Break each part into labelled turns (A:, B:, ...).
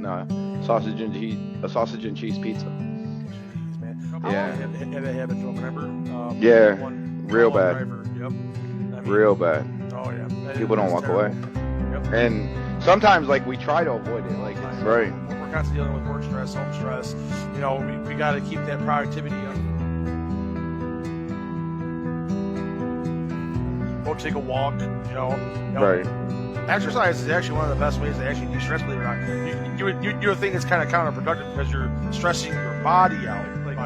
A: getting a sausage and cheese pizza.
B: Jeez, man.
A: Yeah.
B: Have a habit, Joe. Remember?
A: Yeah.
B: One
A: Real
B: fellow
A: bad.
B: driver. Yep. I mean,
A: Real bad.
B: Oh yeah.
A: People don't walk away.
B: Yep.
A: And sometimes, like, we try to avoid it. Like, it's
B: Right. We're constantly dealing with work stress, home stress. You know, we got to keep that productivity up. Go take a walk. You know.
A: Right.
B: Exercise is actually one of the best ways to actually de-stress, believe it or not. You would think it's kind of counterproductive because you're stressing your body out. Like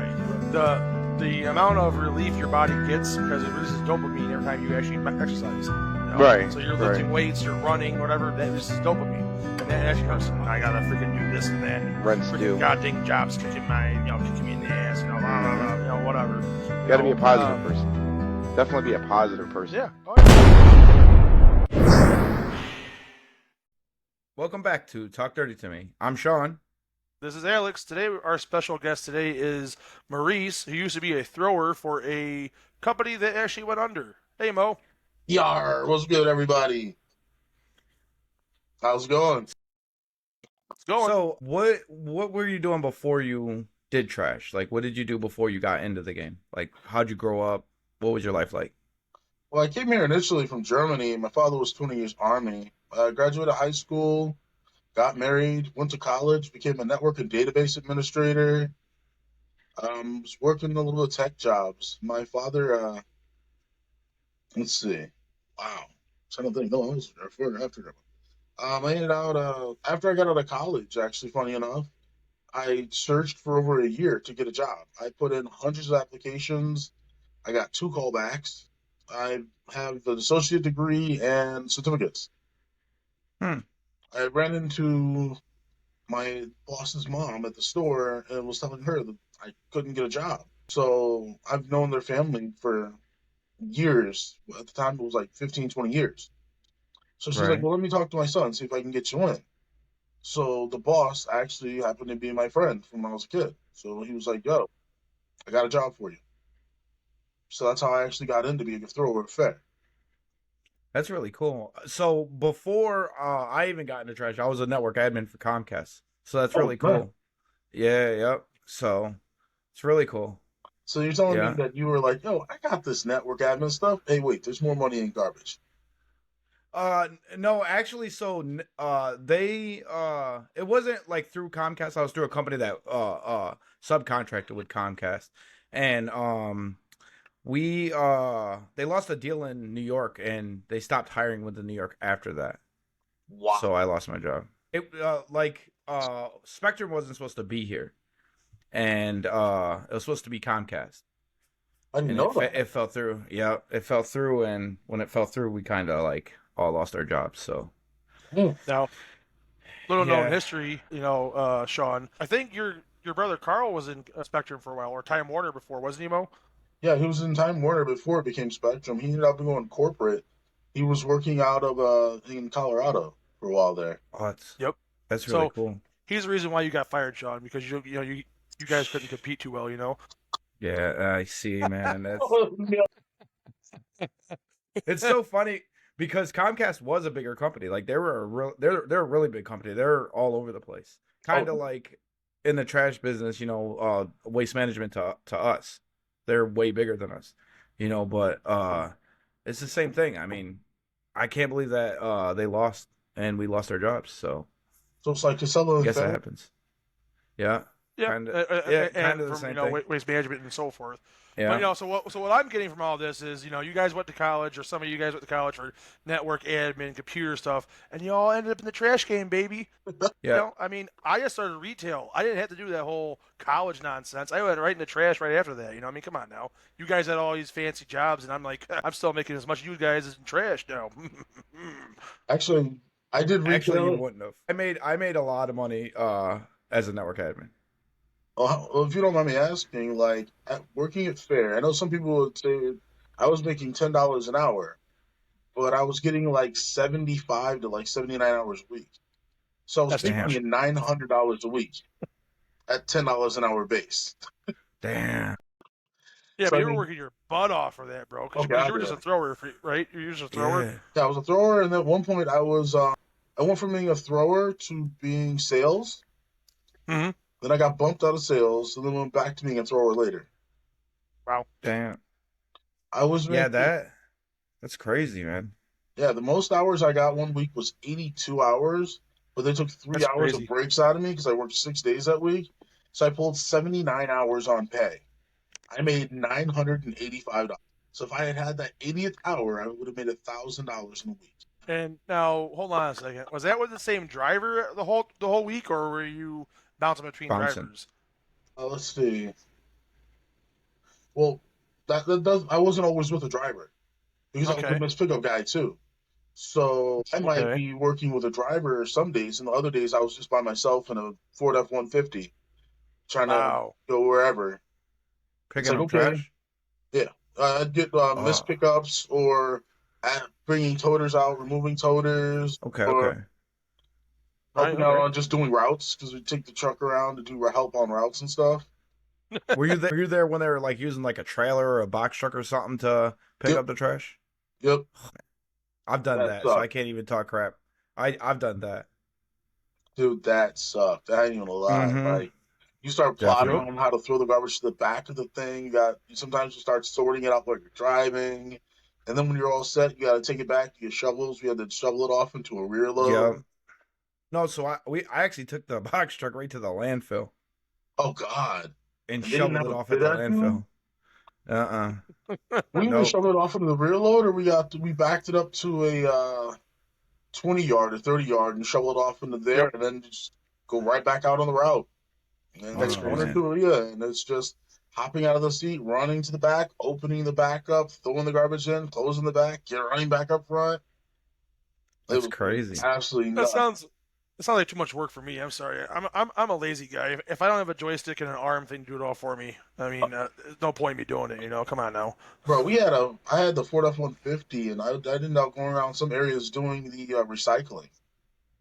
B: the amount of relief your body gets because it releases dopamine every time you actually exercise. You know?
A: Right.
B: So you're lifting weights, you're running, whatever. That releases dopamine, and that actually hurts. I gotta freaking do this and that.
A: Rents do.
B: Goddamn jobs kicking me in the ass. Blah, blah, blah, whatever.
A: You gotta be a positive person. Definitely be a positive person.
B: Yeah.
C: Welcome back to Talk Dirty to Me. I'm Sean.
B: This is Alex. Today, our special guest today is Maurice, who used to be a thrower for a company that actually went under. Hey, Mo.
D: Yar, what's good, everybody? How's it going?
B: It's going.
C: So, what were you doing before you did trash? Like, what did you do before you got into the game? Like, how'd you grow up? What was your life like?
D: Well, I came here initially from Germany. My father was 20 years Army. I graduated high school, got married, went to college, became a network and database administrator. Was working a little bit of tech jobs. My father, let's see. Wow. I don't think, no, I was after. I ended out, after I got out of college, actually, funny enough, I searched for over a year to get a job. I put in hundreds of applications. I got 2 callbacks. I have an associate degree and certificates. I ran into my boss's mom at the store and was telling her that I couldn't get a job. So I've known their family for years. At the time, it was like 15, 20 years. So she's like, well, let me talk to my son, see if I can get you in. So the boss actually happened to be my friend from when I was a kid. So he was like, yo, I got a job for you. So that's how I actually got into being a thrower at fair.
C: That's really cool. So before I even got into trash, I was a network admin for Comcast. So that's really cool.
D: Man.
C: Yeah, yep. So it's really cool.
D: So you're telling me that you were like, yo, I got this network admin stuff. Hey, wait, there's more money in garbage.
C: No, actually, so they it wasn't like through Comcast. I was through a company that subcontracted with Comcast, and they lost a deal in New York and they stopped hiring within New York after that.
D: Wow.
C: So I lost my job. It Spectrum wasn't supposed to be here, and it was supposed to be Comcast.
D: I didn't know that.
C: It fell through. Yeah, it fell through, and when it fell through, we kind of like all lost our jobs. So
B: now, little known history, Sean. I think your brother Carl was in Spectrum for a while, or Time Warner before, wasn't he, Mo?
D: Yeah, he was in Time Warner before it became Spectrum. He ended up going corporate. He was working out of in Colorado for a while there.
C: Oh, that's really
B: so
C: cool. He's
B: the reason why you got fired, Sean, because you guys couldn't compete too well,
C: Yeah, I see, man. That's it's so funny because Comcast was a bigger company. Like they're a really big company. They're all over the place. Kind of like in the trash business, waste management to us. They're way bigger than us, but it's the same thing. I mean, I can't believe that they lost and we lost our jobs. So
D: it's like Casella.
C: I guess that happens. Yeah.
B: Yeah,
C: kind of
B: the
C: same
B: thing.
C: thing.
B: Waste management and so forth.
C: Yeah.
B: But so what I'm getting from all this is, you guys went to college, or some of you guys went to college for network admin, computer stuff, and you all ended up in the trash game, baby.
C: Yeah.
B: I mean, I just started retail. I didn't have to do that whole college nonsense. I went right in the trash right after that. I mean, come on now. You guys had all these fancy jobs, and I'm like, I'm still making as much as you guys as in trash now.
D: Actually, I did retail.
C: Actually, you wouldn't have. I made a lot of money as a network admin.
D: Well, if you don't mind me asking, like working at Fair, I know some people would say I was making $10 an hour, but I was getting like 75 to like 79 hours a week. So I was making $900 a week at $10 an hour base.
C: Damn.
B: Yeah, so but you were working your butt off for that, bro. Because you were just a thrower, right? You were just a thrower.
D: Yeah, I was a thrower, and at one point I went from being a thrower to being sales.
B: Mm-hmm.
D: Then I got bumped out of sales, and then went back to being a thrower later.
B: Wow.
C: Damn.
D: I was
C: Yeah,
D: making,
C: that's crazy, man.
D: yeah, the most hours I got one week was 82 hours, but they took 3 hours of
B: Crazy.
D: breaks out of me because I worked 6 days that week. So I pulled 79 hours on pay. I made $985. So if I had had that 80th hour, I would have made $1,000 in a week.
B: And now, hold on a second. Was that with the same driver the whole week, or were you bouncing between
C: Bouncing.
B: drivers?
D: Let's see. Well, that does. I wasn't always with a driver because I was a
B: Okay.
D: missed pickup guy too. So I might
B: Okay.
D: be working with a driver some days, and the other days I was just by myself in a Ford F-150 trying to
B: Wow.
D: go wherever. It's
C: Picking
D: like,
C: up
D: okay,
C: trash?
D: yeah, I'd get
C: Oh,
D: missed pickups or bringing toters out, removing toters,
C: okay,
D: or
C: okay.
B: Right.
D: helping out
B: Okay.
D: on just doing routes because we take the truck around to do help on routes and stuff.
C: Were you there when they were like using like a trailer or a box truck or something to pick
D: Yep,
C: up the trash?
D: yep,
C: I've done
D: that
C: that, so I
D: sucked.
C: can't even talk crap. I've done that.
D: Dude, that sucked. I ain't even gonna lie.
C: Mm-hmm.
D: Like, you start plotting
B: Yep.
C: Definitely.
D: on how to throw the garbage to the back of the thing. Sometimes you start sorting it out while you're driving, and then when you're all set, you got to take it back to your shovels. We had to shovel it off into a rear
C: Yeah.
D: load.
C: No, so I actually took the box truck right to the landfill
D: Oh God!
C: and
D: And they didn't
C: shoveled
D: have
C: it
D: a
C: off at
D: bid
C: the
D: at you.
C: landfill. Uh-uh.
D: We either
C: Nope.
D: shoveled it off into the rear load, or we backed it up to a 20 yard or 30 yard and shoveled it off into there,
B: Yep.
D: and then just go right back out on the route. And
B: That's
C: Oh
D: one or
B: crazy.
C: man.
D: two, yeah, and it's just hopping out of the seat, running to the back, opening the back up, throwing the garbage in, closing the back, get running back up front. It
C: That's
D: was
C: crazy.
D: absolutely
B: That
D: nuts.
B: sounds. It sounds like too much work for me. I'm sorry. I'm a lazy guy. If I don't have a joystick and an arm thing to do it all for me, I mean, there's no point in me doing it. Come on now.
D: Bro, I had the Ford F-150, and I ended up going around some areas doing the recycling.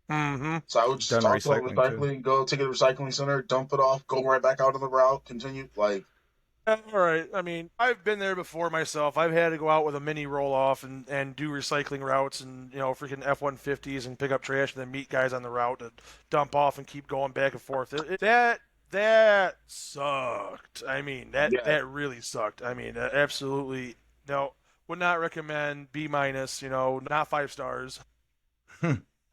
B: Mm-hmm.
D: So I would just
C: Done
D: talk about
C: recycling too.
D: recycling, go take it to the recycling center, dump it off, go right back out on the route, continue. Like,
B: All right. I mean, I've been there before myself. I've had to go out with a mini roll off and do recycling routes and freaking F-150s and pick up trash and then meet guys on the route to dump off and keep going back and forth. That sucked. I mean, that
D: yeah.
B: that really sucked. I mean, absolutely no. Would not recommend B minus. Not 5 stars.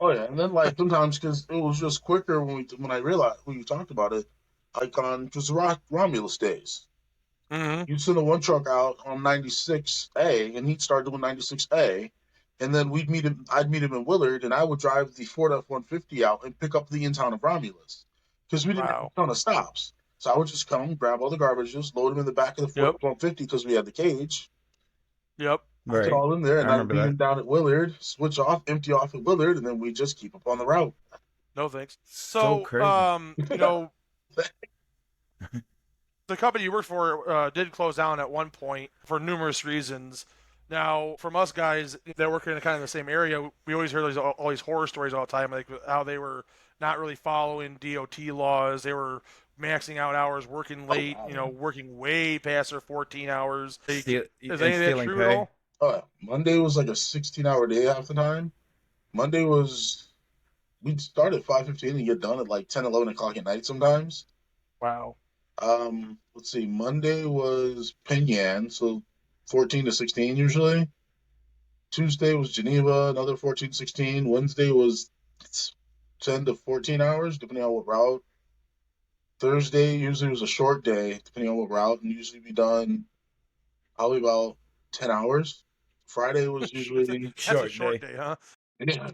D: Oh yeah, and then like sometimes because it was just quicker when I realized when you talked about it, like on just Romulus days.
B: Mm-hmm.
D: You'd send the one truck out on 96A, and he'd start doing 96A, and then I'd meet him in Willard, and I would drive the Ford F-150 out and pick up the in town of Romulus because we didn't have
B: Wow.
D: a ton of stops. So I would just come, grab all the garbages, load them in the back of the Ford
B: Yep.
D: F-150 because we had the cage,
B: Yep.
D: pack it
C: Right.
D: all in there,
C: I
D: and I'd
C: remember
D: meet
C: that.
D: him down at Willard, switch off, empty off at Willard, and then we just keep up on the route.
B: No thanks.
C: So
B: So,
C: crazy.
B: the company you work for did close down at one point for numerous reasons. Now, from us guys that work in kind of the same area, we always hear all these horror stories all the time, like how they were not really following DOT laws. They were maxing out hours, working
D: Oh,
B: late,
D: wow.
B: working way past their 14 hours. Like,
C: Steal
B: is
C: and
B: any of that
C: stealing
B: true at
C: pay.
B: all?
D: Oh, yeah. Monday was like a 16-hour day half the time. Monday was we'd start at 5:15 and get done at like 10, 11 o'clock at night sometimes.
B: Wow.
D: Let's see. Monday was Penyan, so 14 to 16 usually. Tuesday was Geneva, another 14 to 16. Wednesday was 10 to 14 hours, depending on what route. Thursday usually was a short day, depending on what route, and usually be done probably about 10 hours. Friday was usually,
B: That's a
C: Short
B: short
C: day.
B: day, huh?
D: yeah,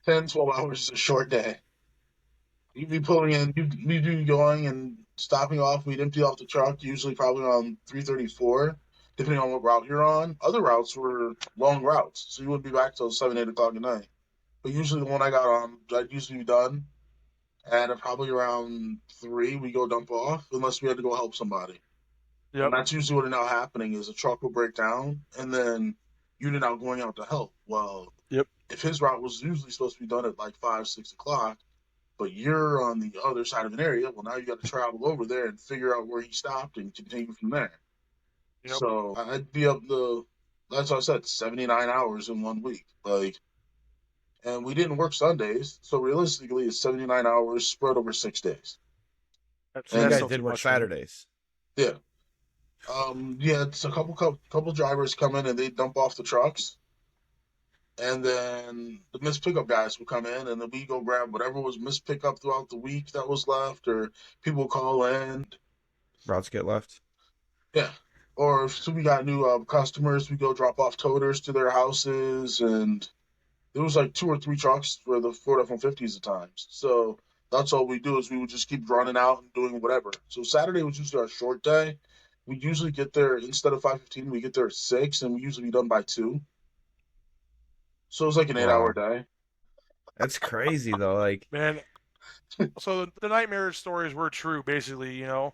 D: 10, 12 hours is a short day. You'd be pulling in, we'd be going and stopping off. We'd empty off the truck, usually probably around 3:34, depending on what route you're on. Other routes were long routes, so you wouldn't be back till 7, 8 o'clock at night. But usually the one I got on, I'd usually be done. And at probably around 3, we go dump off, unless we had to go help somebody. And
B: Yep.
D: that's usually what ended up happening is a truck will break down, and then you're now going out to help. Well,
B: Yep.
D: if his route was usually supposed to be done at like 5, 6 o'clock, but you're on the other side of an area, well, now you got to travel over there and figure out where he stopped and continue from there.
B: Yep.
D: So I'd be up that's what I said, 79 hours in one week. Like, and we didn't work Sundays. So realistically, it's 79 hours spread over 6 days.
B: That's,
C: So you
D: And
B: that's
C: guys
B: still
C: did
B: too
C: work
B: much for me.
C: Saturdays.
D: yeah, yeah, it's a couple drivers come in and they dump off the trucks, and then the missed pickup guys will come in, and then we go grab whatever was missed pickup throughout the week that was left, or people call in.
C: Routes get left.
D: Yeah. Or if we got new customers, we go drop off toters to their houses, and there was like 2 or 3 trucks for the Ford F-150s at times. So that's all we do is we would just keep running out and doing whatever. So Saturday was usually our short day. We usually get there instead of 5:15, we get there at 6, and we usually be done by 2. So it was like an 8 hour
C: Wow,
D: day.
C: that's crazy though. Like,
B: Man, so the nightmare stories were true, basically,
D: Yeah.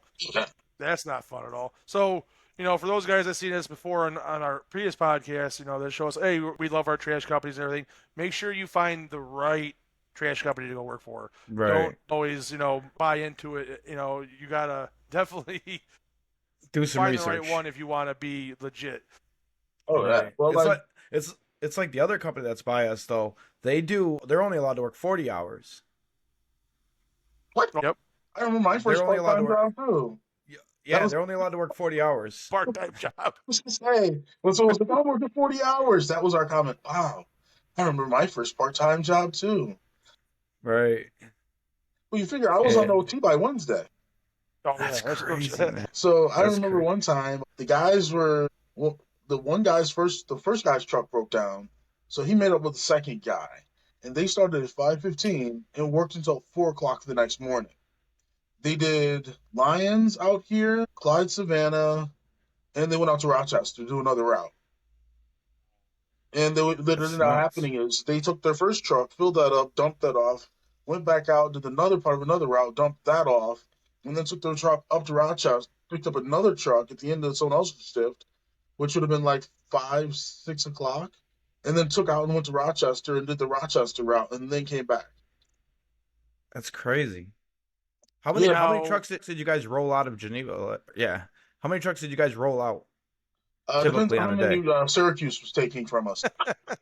B: That's not fun at all. So, for those guys that seen this before on our previous podcast, that show us, hey, we love our trash companies and everything. Make sure you find the right trash company to go work for.
C: right?
B: Don't always, buy into it. You gotta definitely
C: Do some
B: find the right
C: research.
B: one if you want to be legit.
D: Oh yeah.
C: Right.
D: Well,
C: It's
D: like
C: like it's like the other company that's by us though. They're only allowed to work 40 hours.
D: what?
B: Yep.
D: I remember my
C: They're
D: first
C: only allowed to
D: part-time
C: work.
D: job too. That
C: Yeah,
D: was
C: they're only allowed to work 40 hours.
B: Part-time job.
D: I was gonna say when someone said, "I'm working 40 hours," that was our comment. Wow. I remember my first part-time job too.
C: Right.
D: Well, you figure I was on
C: Yeah.
D: OT by Wednesday.
B: Oh,
C: That's
B: yeah,
C: crazy, man.
D: So I
C: That's
D: remember
C: crazy.
D: one time the guys were well, the first guy's truck broke down, so he made up with the second guy, and they started at 5:15 and worked until 4 o'clock the next morning. They did Lions out here, Clyde, Savannah, and they went out to Rochester to do another route. And what
C: That's
D: ended up
C: nuts.
D: happening is they took their first truck, filled that up, dumped that off, went back out, did another part of another route, dumped that off, and then took their truck up to Rochester, picked up another truck at the end of someone else's shift, which would have been like 5, 6 o'clock, and then took out and went to Rochester and did the Rochester route, and then came back.
C: That's crazy. How many
D: Yeah,
C: how many
B: Now,
C: trucks did you guys roll out of Geneva? Yeah. How many trucks did you guys roll out
D: depends
C: typically
D: on
C: on
D: how
C: a
D: many
C: day?
D: Syracuse was taking from us.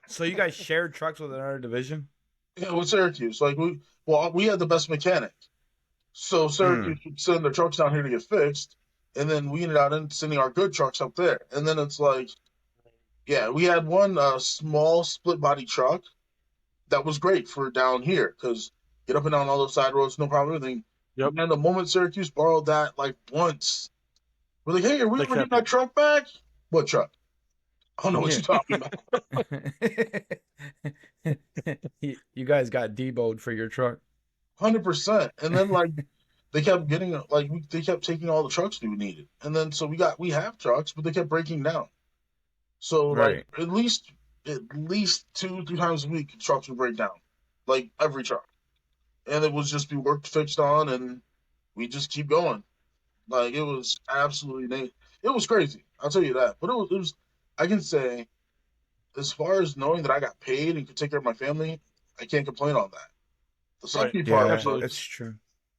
C: So you guys shared trucks with another division?
D: Yeah, with Syracuse, like we had the best mechanic. So
C: Hmm.
D: Syracuse would send their trucks down here to get fixed, and then we ended up sending our good trucks up there. And then it's like, yeah, we had one small split body truck that was great for down here because get up and down all those side roads, no problem. Everything.
B: yep,
D: And the moment Syracuse borrowed that, like once, we're like, hey, are we
B: they
D: ever getting
B: kept it.
D: that truck back? What truck? I don't know what
C: Yeah.
D: you're talking about.
C: You guys got deboed for your truck.
D: 100%. And then like they kept getting they kept taking all the trucks we needed, and then so we have trucks, but they kept breaking down. So like
C: Right.
D: at least 2, 3 times a week, trucks would break down, like every truck, and it would just be worked fixed on, and we just keep going. Like it was it was crazy. I'll tell you that. But it was I can say as far as knowing that I got paid and could take care of my family, I can't complain on that. The
B: Right.
D: sucky part
C: Yeah,
B: Absolutely.
C: it's
D: was
C: true.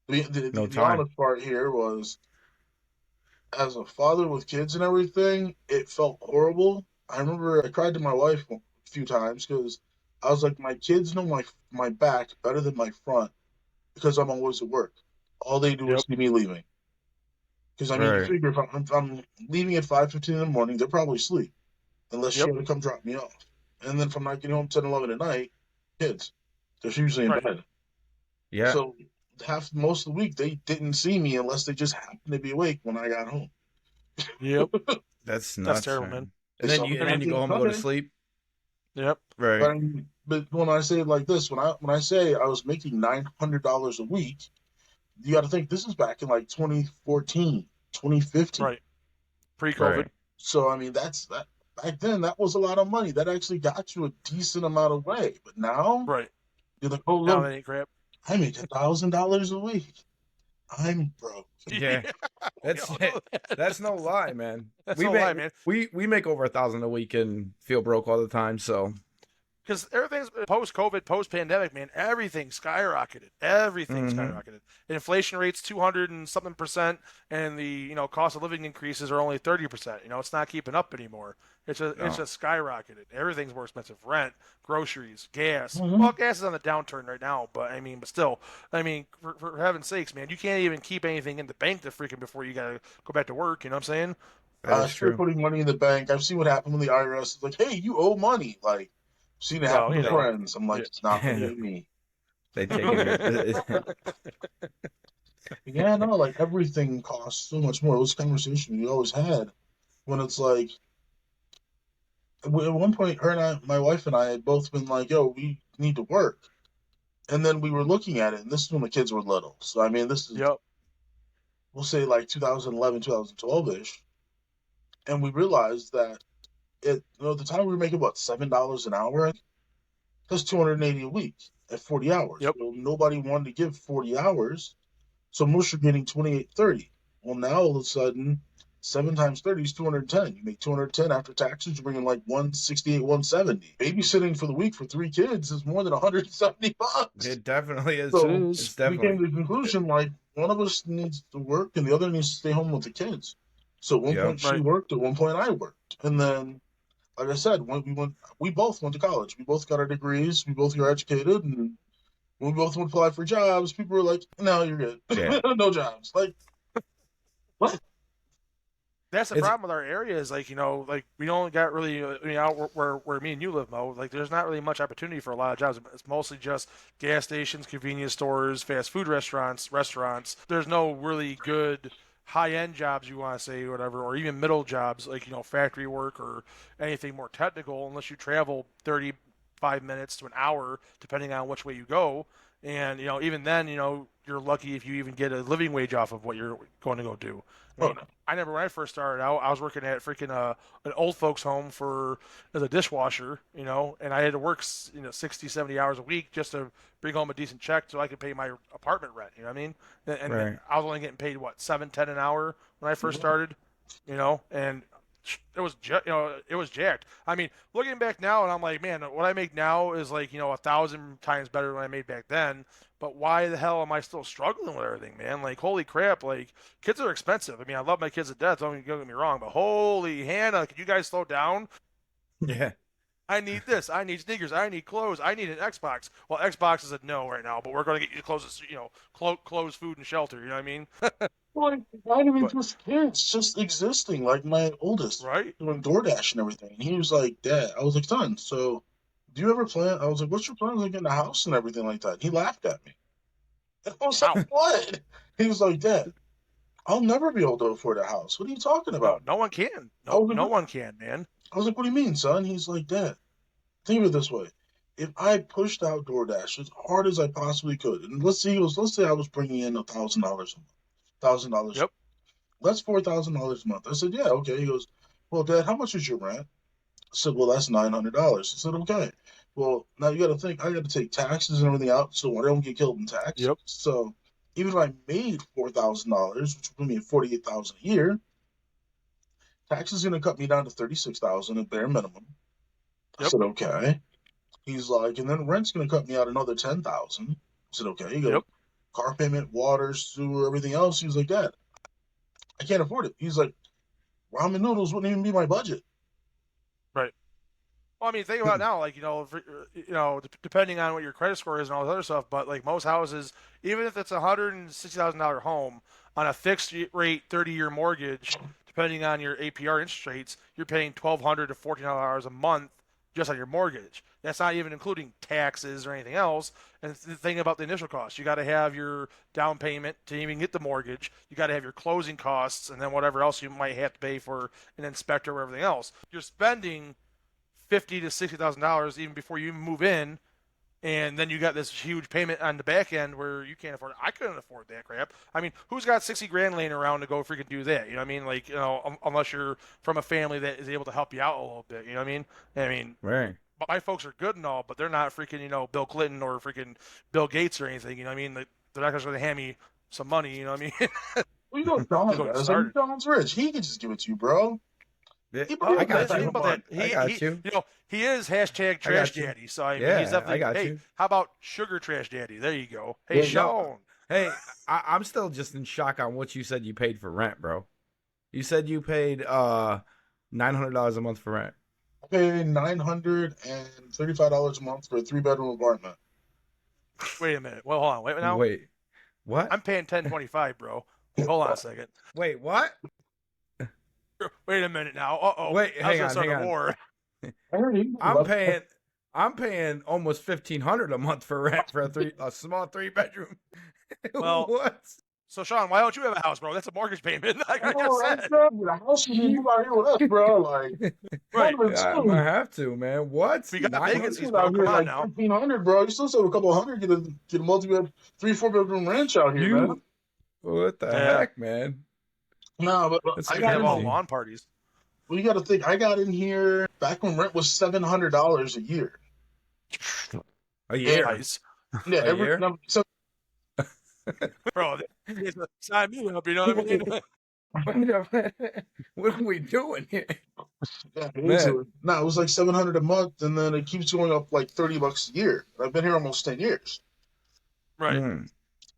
D: the,
C: No
D: the
C: time.
D: honest part here was as a father with kids and everything, it felt horrible. I remember I cried to my wife a few times because I was like, my kids know my back better than my front because I'm always at work. All they do is
B: Yep.
D: see me leaving. Because I mean, you
C: Right.
D: figure if I'm leaving at 5:15 in the morning, they're probably asleep unless she
B: Yep.
D: had to come drop me off. And then if I'm not getting home 10, 11 at night, kids, they're usually in
B: Right.
D: bed.
C: Yeah,
D: So most of the week they didn't see me unless they just happened to be awake when I got home.
B: Yep.
C: that's
B: That's
C: nuts,
B: terrible, man.
C: man.
D: They
C: And then
D: saw
C: you
D: me
B: I mean,
C: go home and go to
D: Sunday.
C: sleep.
B: yep.
C: Right.
D: But when I say it like this, when I say I was making $900 a week, you got to think this is back in like 2014, 2015.
B: Right. Pre-COVID.
C: Right.
D: So I mean that's that back then that was a lot of money. That actually got you a decent amount of way. But now
B: Right.
D: you're like, oh
B: Now
D: look,
B: that ain't crap.
D: I make $1,000 a week. I'm broke.
C: Yeah.
B: We
C: That's
B: all know that.
C: that's no lie, man.
B: That's
C: We
B: no
C: make
B: lie, man.
C: we make over 1,000 a week and feel broke all the time. So
B: because everything's post-COVID, post-pandemic, man. Everything skyrocketed. Everything
C: Mhm.
B: skyrocketed. Inflation rates 200 and something percent, and the cost of living increases are only 30%. It's not keeping up anymore. It's
C: No.
B: just skyrocketed. Everything's more expensive. Rent, groceries, gas.
D: Mhm.
B: Well, gas is on the downturn right now, but still, for heaven's sakes, man, you can't even keep anything in the bank to freaking before you gotta go back to work. You know what I'm saying?
C: That is
D: Started
C: true.
D: putting money in the bank. I've seen what happened when the IRS is like, "Hey, you owe money." Like, I've seen it happen
B: Well,
D: to friends. I'm like,
B: yeah.
D: it's not gonna
C: Yeah.
D: be me.
C: They taking your.
D: Yeah, no, like everything costs so much more. It was a conversation we always had when it's like, at one point, her and I, my wife and I, had both been like, "Yo, we need to work," and then we were looking at it, and this is when the kids were little. So I mean, this is
B: Yep.
D: we'll say like 2011, 2012 ish, and we realized that at the time we were making what, $7 an hour. That's 280 a week at 40 hours.
B: Yep.
D: Well, nobody wanted to give 40 hours, so most are getting 28, 30. Well, now all of a sudden, 7 times 30 is 210. You make 210 after taxes, you're bringing like 168, 170. Babysitting for the week for 3 kids is more than 170 bucks.
C: It definitely is.
D: So
B: It is.
C: It's
D: we came
C: definitely.
D: to the conclusion like one of us needs to work and the other needs to stay home with the kids. So at one
C: Yep.
D: point she
B: Right.
D: worked, at one point I worked. And then like I said, when we both went to college. We both got our degrees. We both got educated, and when we both went to apply for jobs, people were like, "No, you're good.
C: Yeah.
D: No jobs." Like, what?
B: That's the
C: It's
B: problem with our area is like we don't got really out where me and you live, Mo. Like there's not really much opportunity for a lot of jobs. It's mostly just gas stations, convenience stores, fast food restaurants. There's no really good high end jobs you want to say or whatever, or even middle jobs like factory work or anything more technical, unless you travel 35 minutes to an hour depending on which way you go. And even then, you're lucky if you even get a living wage off of what you're going to go do. I
D: Oh,
B: mean, I remember when I first started out, I was working at freaking an old folks home as a dishwasher, and I had to work 60, 70 hours a week just to bring home a decent check so I could pay my apartment rent. You know what I mean? And
C: right.
B: I was only getting paid what 7, 10 an hour when I first started, and it was jacked. I mean, looking back now, and I'm like, man, what I make now is like 1,000 times better than what I made back then. But why the hell am I still struggling with everything, man? Like, holy crap! Like, kids are expensive. I mean, I love my kids to death. Don't get me wrong, but holy Hannah, can you guys slow down?
C: Yeah.
B: I need this. I need sneakers. I need clothes. I need an Xbox. Well, Xbox is a no right now, but we're going to get you clothes, clothes, food, and shelter. You know what I mean?
D: like, not even
B: But
D: just kids, just existing. Like my oldest
B: right?
D: doing DoorDash and everything, and he was like, "Dad," I was like, "Son, so do you ever plan?" I was like, "What's your plans on getting a house and everything like that?" He laughed at me. And I was like,
B: Wow.
D: "What?" He was like, "Dad, I'll never be able to afford a house. What are you talking
B: No,
D: about?"
B: no one can.
D: I
B: No,
D: was
B: no
D: like,
B: one can, man.
D: "What do you mean, son?" He's like, "Dad, think of it this way. If I pushed out DoorDash as hard as I possibly could, and let's say I was bringing in $1,000 a month, $1,000.
B: Yep.
D: That's $4,000 a month." I said, "Yeah, okay." He goes, "Well, Dad, how much is your rent?" I said, "Well, that's $900." I said, "Okay. Well, now you got to think. I got to take taxes and everything out, so I don't get killed in taxes.
B: Yep.
D: So even if I made $4,000, which would mean 48,000 a year, taxes is going to cut me down to 36,000 at bare minimum." I
B: Yep.
D: said, "Okay." He's like, "And then rent's going to cut me out another 10,000." I said, "Okay." He goes,
B: Yep.
D: "Car payment, water, sewer, everything else." He's like, "Dad, I can't afford it." He's like, "Ramen noodles wouldn't even be my budget."
B: Right. Well, I mean, think about it now, like depending on what your credit score is and all this other stuff. But like most houses, even if it's $160,000 home on a fixed rate 30-year mortgage, depending on your APR interest rates, you're paying $1,200 to $1,400 a month just on your mortgage. That's not even including taxes or anything else. And the thing about the initial cost, you got to have your down payment to even get the mortgage. You got to have your closing costs, and then whatever else you might have to pay for an inspector or everything else. You're spending $50,000 to $60,000 even before you even move in, and then you got this huge payment on the back end where you can't afford it. I couldn't afford that crap. I mean, who's got 60 grand laying around to go freaking do that? You know what I mean? Like, unless you're from a family that is able to help you out a little bit. You know what I mean? I mean,
C: Right.
B: my folks are good and all, but they're not freaking Bill Clinton or freaking Bill Gates or anything. You know what I mean? Like, they're not going to hand me some money. You know what I mean?
D: Well, you know what
B: to
D: Don
B: go get
D: does. Like,
B: started.
D: Don's rich. He can just give it to you, bro.
C: Yeah,
D: He probably
C: I got
B: think
C: you.
B: about that.
C: I got you.
B: You know, he is hashtag trash
C: you.
B: daddy. So I mean,
C: Yeah,
B: he's definitely.
C: I got
B: Hey,
C: you.
B: how about sugar trash daddy? There you go. Hey,
D: Yeah,
B: Sean.
C: Hey, I'm still just in shock on what you said you paid for rent, bro. You said you paid $900 a month for rent.
D: I pay $935 a month for a 3-bedroom apartment.
B: Wait a minute. Well, hold on. Wait now.
C: Wait, what?
B: I'm paying $10.25, bro. Hold on a second.
C: Wait, what?
B: Wait a minute now. Uh-oh.
C: Wait,
B: I was
C: hang
B: gonna
C: on,
B: start
C: hang
B: a
C: on.
B: war.
C: I'm paying almost $1,500 a month for rent for a small 3-bedroom.
B: Well,
C: what?
B: So, Sean, why don't you have a house, bro? That's a mortgage payment. Like I
D: Oh,
B: just
D: right,
B: said.
D: bro. The house you move out here with us, bro. Like,
B: Right.
C: I might have to, man. What?
B: We got vacancies,
C: 900?
B: bro.
D: out here
B: Come on
D: like
B: now.
D: 1,500, bro. You still save a couple hundred, get a multi-bed, 3-4 bedroom ranch out here, man.
C: What the
B: Yeah.
C: heck, man?
D: No, but
C: That's
D: I
B: We
D: got
B: have
D: in
B: all
C: crazy.
B: lawn parties.
D: Well, you got to think. I got in here back when rent was $700 a year.
C: A year.
B: Nice.
D: Yeah,
C: A year?
D: no, so
B: Bro, sign me up, you know what I mean?
C: What are we doing here?
D: yeah,
C: Man.
D: easily. No, it was like $700 a month, and then it keeps going up like $30 a year. I've been here almost 10 years.
B: Right.
C: Mm.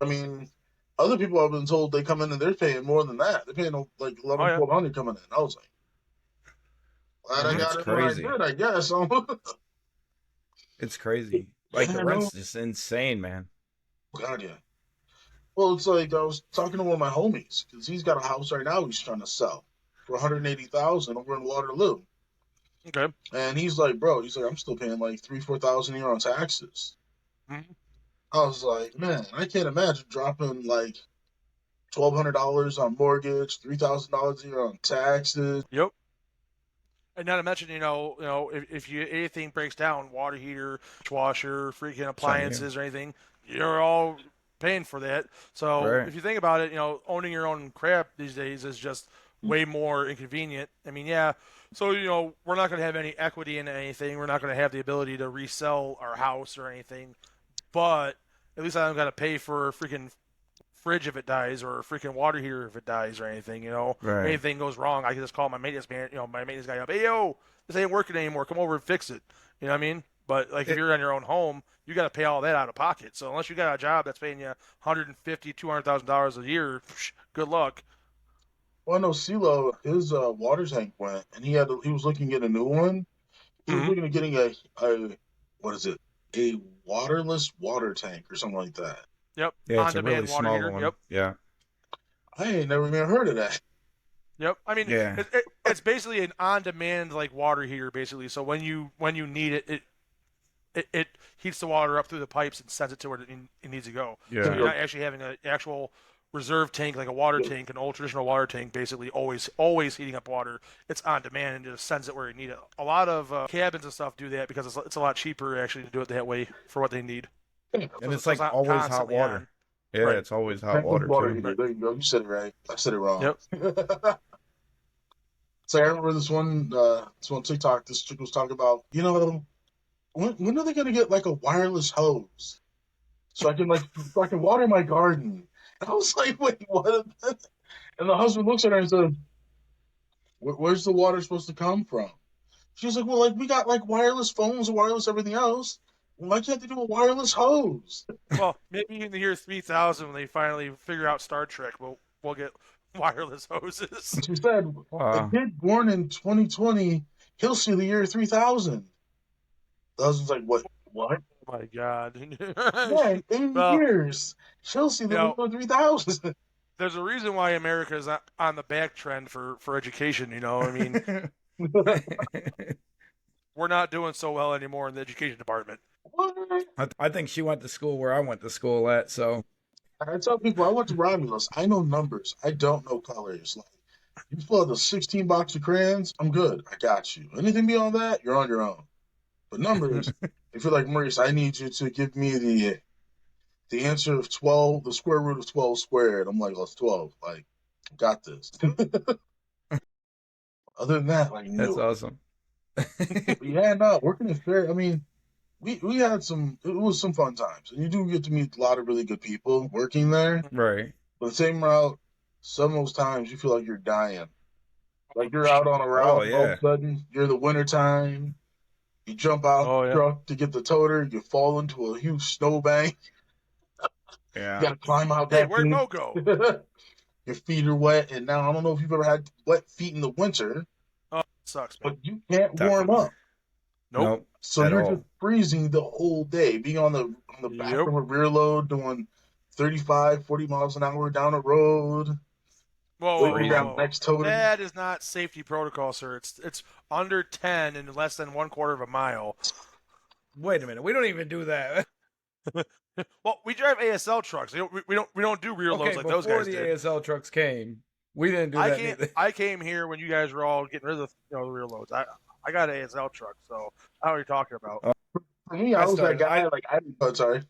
D: I mean, other people I've been told they come in and they're paying more than that. They're paying like 11,
B: Oh, yeah.
D: 1,200 coming in. I was like, glad I
C: That's
D: got it when I
C: crazy.
D: did, I guess.
C: It's crazy. Like,
D: Yeah,
C: the
D: I know.
C: rent's just insane, man.
D: God, yeah. Well, it's like I was talking to one of my homies because he's got a house right now he's trying to sell for $180,000 over in Waterloo,
B: Okay.
D: and he's like, bro, he's like, I'm still paying like 3-4 thousand a year on taxes.
B: Mhm.
D: I was like, man, I can't imagine dropping like $1,200 on mortgage, $3,000 a year on taxes.
B: Yep. And not to mention, if anything breaks down, water heater, dishwasher, freaking appliances or anything, you're all paying for that. So
C: Right.
B: if you think about it, owning your own crap these days is just way more inconvenient. I mean, yeah. So, we're not going to have any equity in anything. We're not going to have the ability to resell our house or anything. But at least I don't got to pay for a freaking fridge if it dies or a freaking water heater if it dies or anything,
C: Right.
B: anything goes wrong, I can just call my maintenance man, my maintenance guy up. Hey, yo, this ain't working anymore. Come over and fix it. You know what I mean? But like if you're on your own home, you got to pay all that out of pocket. So unless you got a job that's paying you $150,000, $200,000 a year, good luck.
D: Well, no, CeeLo, his water tank went, and he was looking at a new one. He was
B: Mhm.
D: looking at getting a what is it? A waterless water tank or something like that.
B: Yep.
C: Yeah, it's a
B: On-demand
C: really
B: water
C: small
B: heater.
C: one.
B: Yep.
C: Yeah.
D: I ain't never even heard of that.
B: Yep. I mean,
C: Yeah.
B: it's basically an on-demand like water heater, basically. So when you need it, it heats the water up through the pipes and sends it to where it needs to go.
C: Yeah.
B: So you're not actually having an actual reserve tank like a water tank, an old traditional water tank, basically always heating up water. It's on demand and just sends it where you need it. A lot of cabins and stuff do that because it's a lot cheaper actually to do it that way for what they need.
C: And it's like always hot
B: constantly
C: water.
B: on.
C: Yeah,
B: Right.
C: it's always hot
D: Tankless
C: water too.
D: heater. There you go. You said it right. I said it wrong.
B: Yep.
D: So I remember this one TikTok. This chick was talking about, when are they gonna get like a wireless hose so I can water my garden? And I was like, wait, what? And the husband looks at her and said, where's the water supposed to come from? She was like, well, like we got like wireless phones and wireless everything else. Why can't they do a wireless hose?
B: Well, maybe in the year 3000 when they finally figure out Star Trek, we'll get wireless hoses.
D: She said,
C: Wow.
D: a kid born in 2020, he'll see the year 3000. The husband's like, what? What?
B: Oh my God.
D: Yeah, in 80
B: Well,
D: years, she'll see the
B: you know,
D: year 3000.
B: there's a reason why America is on the back trend for education. I mean, we're not doing so well anymore in the education department.
D: What?
C: I think she went to school where I went to school at, so
D: I tell people I went to Romulus. I know numbers. I don't know colors. Like, you pull out the 16 box of crayons, I'm good. I got you. Anything beyond that, you're on your own. But numbers, if you're like Maurice, I need you to give me the answer of 12, the square root of 12 squared. I'm like, well, it's 12. Like, got this. Other than that, like,
C: that's
D: no.
C: awesome.
D: But yeah, no, working at fair. I mean, we had it was some fun times, and you do get to meet a lot of really good people working there.
C: Right.
D: But the same route, some of those times you feel like you're dying. Like you're out on a route,
C: Oh
D: all of
C: yeah.
D: a sudden you're in the wintertime. You jump out
B: Oh
D: the
B: yeah.
D: truck to get the toter. You fall into a huge snowbank. You
C: Yeah.
D: got to climb out
B: Hey,
D: that
B: where'd
D: thing.
B: Mo go?
D: Your feet are wet, and now I don't know if you've ever had wet feet in the winter,
B: Oh, sucks, man.
D: but you can't warm
C: Definitely.
D: up.
B: Nope.
C: Nope.
D: So
C: At
D: you're just
C: all.
D: freezing the whole day, being on the back
B: Yep.
D: of a rear load, doing 35, 40 miles an hour down a road,
B: Whoa, whoa,
D: waiting
B: whoa,
D: for
B: whoa,
C: Freezing.
D: that
B: whoa.
D: next toter.
B: That is not safety protocol, sir. It's under 10 and less than 1/4 of a mile.
C: Wait a minute. We don't even do that.
B: Well, we drive ASL trucks. We don't do rear loads
C: Okay,
B: like those
C: before
B: guys
C: the
B: did.
C: ASL trucks came, we didn't do that neither.
B: I came here when you guys were all getting rid of the rear loads. I got an ASL truck, so I know what you're talking about.
D: For me,
C: I
D: I was that
C: started.
D: guy. Like oh, sorry.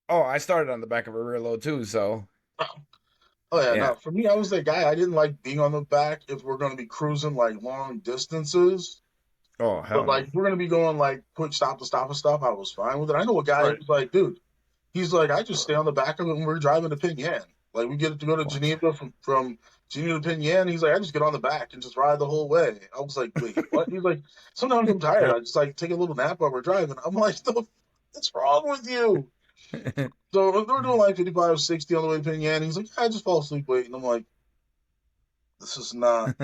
C: I started on the back of a rear load too. So
D: Oh yeah,
C: yeah.
D: no. For me, I was that guy. I didn't like being on the back if we're going to be cruising like long distances.
C: Oh
D: But
C: hell no.
D: like we're going to be going like quick stop to stop and stuff. I was fine with it. I know a guy who
B: Right.
D: was like, dude, he's like, I just stay on the back of it when we're driving to Pinyan. Like we get to go to
C: What?
D: Geneva from Geneva to Pinyan. He's like, I just get on the back and just ride the whole way. I was like, wait, what? He's like, sometimes I'm tired.
B: Yep.
D: I just like take a little nap while we're driving. I'm like, what's wrong with you? So we're doing like 55, 60 on the way to Pinyan. He's like, I just fall asleep waiting. I'm like, this is not.